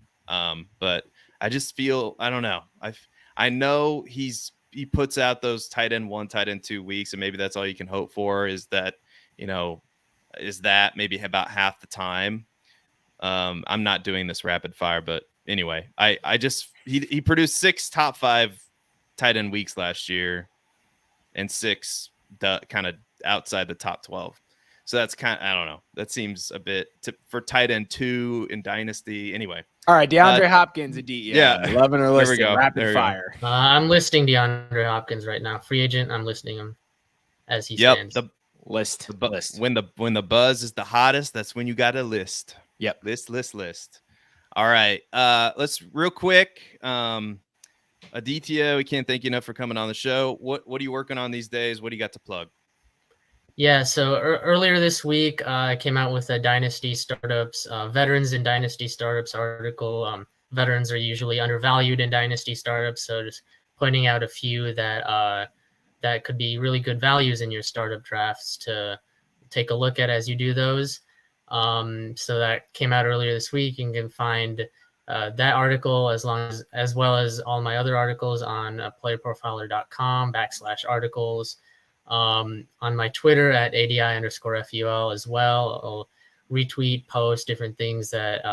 But I just feel, I don't know. I know he puts out those tight end 1, tight end 2 weeks, and maybe that's all you can hope for is that, is that maybe about half the time. I'm not doing this rapid fire, but anyway, I just he produced 6 top 5 tight end weeks last year, and 6 kind of outside the top 12. So that's kind of, I don't know. That seems a bit for tight end 2 in Dynasty. Anyway. All right, DeAndre Hopkins, Aditya. Yeah. Loving or listing. There we go. Rapid fire. I'm listing DeAndre Hopkins right now. Free agent. I'm listing him as he stands. The list. When the buzz is the hottest, that's when you got to list. Yep. List. All right. Let's real quick. Aditya, we can't thank you enough for coming on the show. What are you working on these days? What do you got to plug? Yeah, so earlier this week, I came out with a Dynasty Startups, Veterans in Dynasty Startups article. Veterans are usually undervalued in Dynasty Startups, so just pointing out a few that could be really good values in your startup drafts to take a look at as you do those. So that came out earlier this week. You can find that article as well as all my other articles on playerprofiler.com/articles. On my Twitter at ADI_FUL as well. I'll retweet, post different things that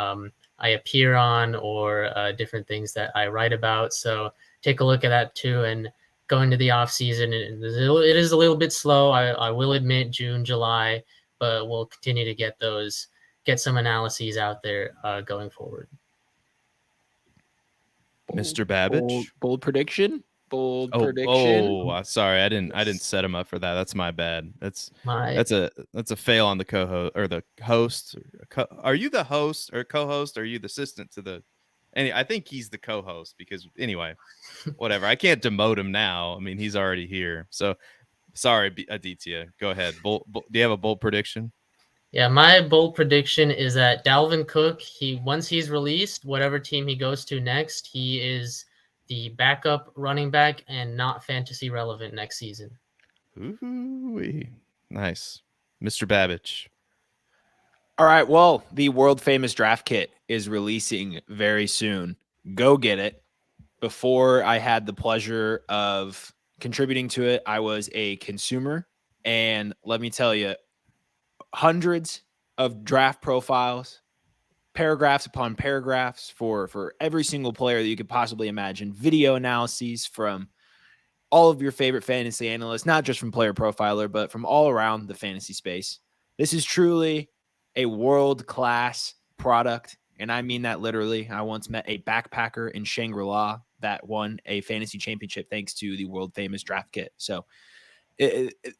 I appear on or different things that I write about. So take a look at that too. And going to the off season, it is a little bit slow. I will admit June, July, but we'll continue to get some analyses out there going forward. Mr. Babich, bold prediction. Prediction. Sorry, I didn't set him up for that. That's my bad. That's a fail on the co-host or the host. Are you the host or co-host? Or are you the assistant to the? I think he's the co-host because anyway, whatever. I can't demote him now. I mean, he's already here. So sorry, Aditya. Go ahead. Do you have a bold prediction? Yeah, my bold prediction is that Dalvin Cook, once he's released, whatever team he goes to next, he is the backup running back and not fantasy relevant next season. Ooh, nice. Mr. Babich. All right, well, the world famous draft kit is releasing very soon. Go get it. Before I had the pleasure of contributing to it, I was a consumer, and let me tell you, hundreds of draft profiles, paragraphs upon paragraphs for every single player that you could possibly imagine, video analyses from all of your favorite fantasy analysts, not just from Player Profiler, but from all around the fantasy space. This is truly a world-class product, and I mean that literally. I once met a backpacker in Shangri-La that won a fantasy championship thanks to the world-famous draft kit. So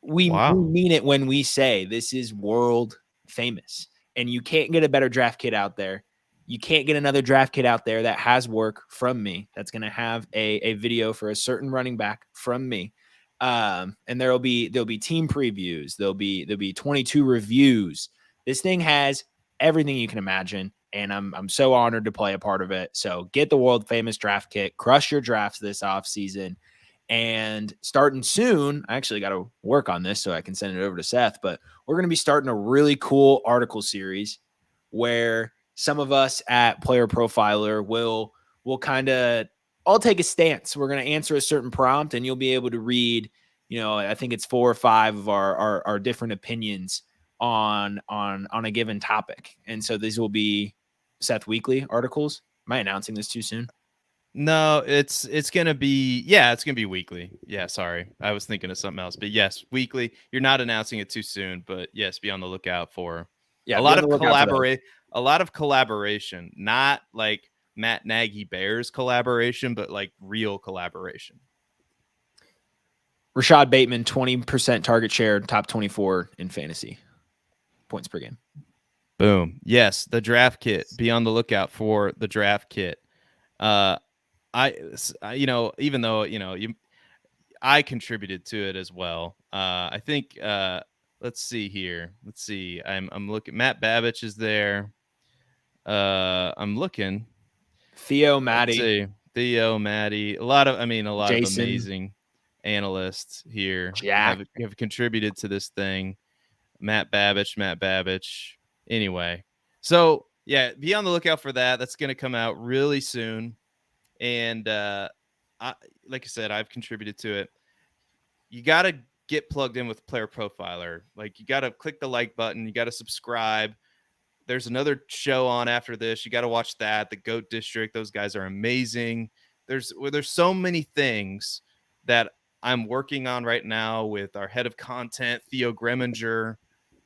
we mean it when we say this is world famous. And you can't get a better draft kit out there. You can't get another draft kit out there that has work from me. That's going to have a video for a certain running back from me. And there'll be team previews. There'll be 22 reviews. This thing has everything you can imagine. And I'm so honored to play a part of it. So get the world famous draft kit, crush your drafts this off season. And starting soon, I actually got to work on this so I can send it over to Seth, but we're going to be starting a really cool article series where some of us at Player Profiler will kind of all take a stance. We're going to answer a certain prompt and you'll be able to read, I think it's 4 or 5 of our different opinions on a given topic. And so these will be Seth weekly articles. Am I announcing this too soon? No, it's gonna be it's gonna be weekly. Yeah, sorry, I was thinking of something else, but yes, weekly. You're not announcing it too soon, but yes, be on the lookout for a lot of collaboration, not like Matt Nagy Bears collaboration, but like real collaboration. Rashad Bateman, 20% target share, top 24 in fantasy points per game. Boom. Yes, the draft kit. Be on the lookout for the draft kit. Even though, I contributed to it as well. I think, let's see here. Let's see. I'm looking. Matt Babich is there. I'm looking. Theo, Let's Maddie, see. Theo, Maddie. A lot of Jason. amazing analysts here Jack. have contributed to this thing. Matt Babich. Anyway, so yeah, be on the lookout for that. That's going to come out really soon. And like I said, I've contributed to it. You got to get plugged in with Player Profiler. Like, you got to click the like button. You got to subscribe. There's another show on after this. You got to watch that. The GOAT District. Those guys are amazing. There's so many things that I'm working on right now with our head of content, Theo Greminger.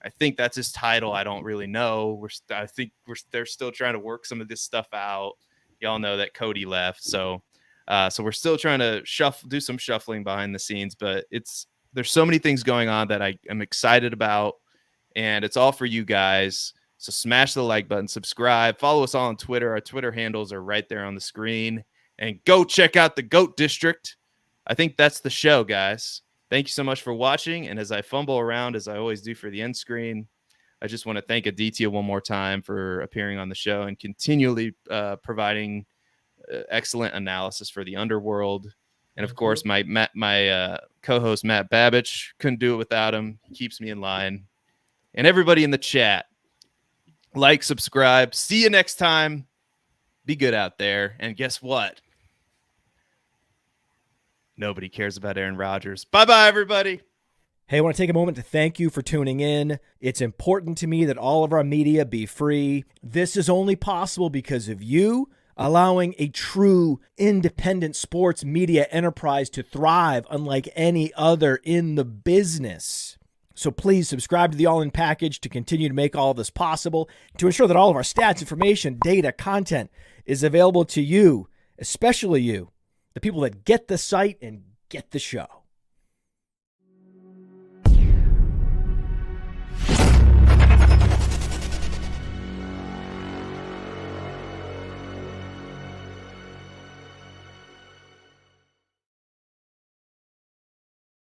I think that's his title. I don't really know. They're still trying to work some of this stuff out. Y'all know that Cody left. So we're still trying to do some shuffling behind the scenes, but there's so many things going on that I am excited about, and it's all for you guys. So smash the like button, subscribe, follow us all on Twitter. Our Twitter handles are right there on the screen, and go check out the GOAT District. I think that's the show, guys. Thank you so much for watching. And as I fumble around, as I always do for the end screen, I just want to thank Aditya one more time for appearing on the show and continually providing excellent analysis for the underworld. And of course, my co-host Matt Babich, couldn't do it without him. He keeps me in line. And everybody in the chat, like, subscribe. See you next time. Be good out there. And guess what? Nobody cares about Aaron Rodgers. Bye-bye, everybody. Hey, I want to take a moment to thank you for tuning in. It's important to me that all of our media be free. This is only possible because of you allowing a true independent sports media enterprise to thrive unlike any other in the business. So please subscribe to the All In Package to continue to make all of this possible, to ensure that all of our stats, information, data, content is available to you, especially you, the people that get the site and get the show.